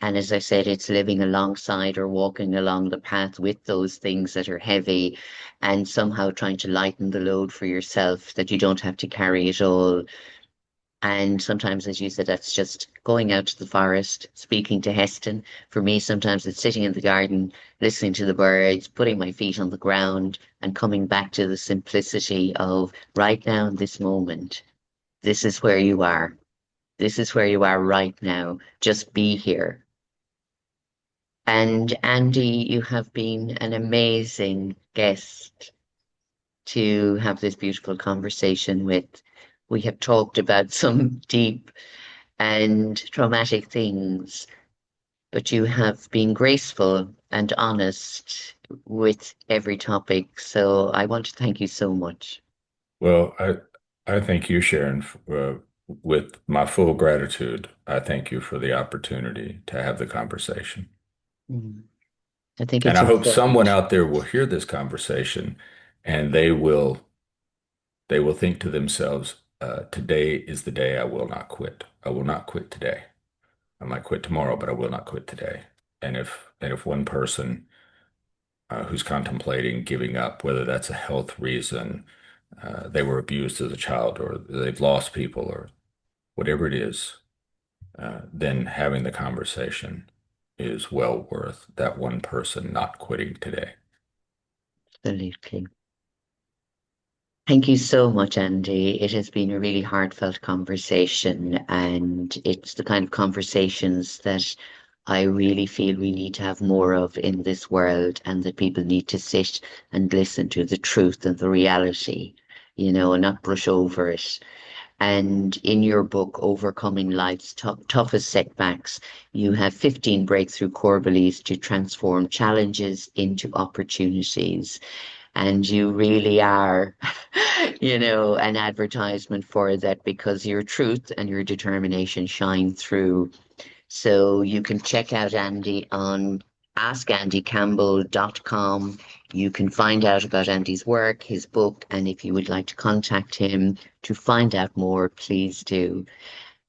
And as I said, it's living alongside or walking along the path with those things that are heavy and somehow trying to lighten the load for yourself that you don't have to carry it all. And sometimes, as you said, that's just going out to the forest, speaking to Heston. For me, sometimes it's sitting in the garden, listening to the birds, putting my feet on the ground, and coming back to the simplicity of right now in this moment. This is where you are. This is where you are right now. Just be here. And Andy, you have been an amazing guest to have this beautiful conversation with. We have talked about some deep and traumatic things, but you have been graceful and honest with every topic. So I want to thank you so much. well, I thank you, Sharon, with my full gratitude. I thank you for the opportunity to have the conversation. Mm. I think And it's I hope someone important. out there will hear this conversation and they will think to themselves, today is the day I will not quit. I will not quit today. I might quit tomorrow, but I will not quit today. And if one person who's contemplating giving up, whether that's a health reason, they were abused as a child, or they've lost people, or whatever it is, then having the conversation is well worth that one person not quitting today. Absolutely. Thank you so much, Andy. It has been a really heartfelt conversation, and it's the kind of conversations that I really feel we need to have more of in this world, and that people need to sit and listen to the truth and the reality, and not brush over it. And in your book, Overcoming Life's Toughest Setbacks, you have 15 breakthrough core beliefs to transform challenges into opportunities. And you really are, an advertisement for that because your truth and your determination shine through. So you can check out Andy on askandycampbell.com. You can find out about Andy's work, his book, and if you would like to contact him to find out more, please do.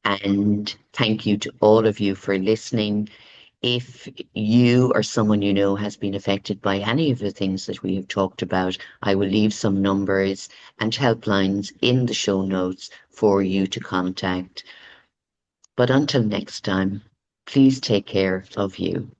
And thank you to all of you for listening. If you or someone you know has been affected by any of the things that we have talked about, I will leave some numbers and helplines in the show notes for you to contact. But until next time, please take care of you.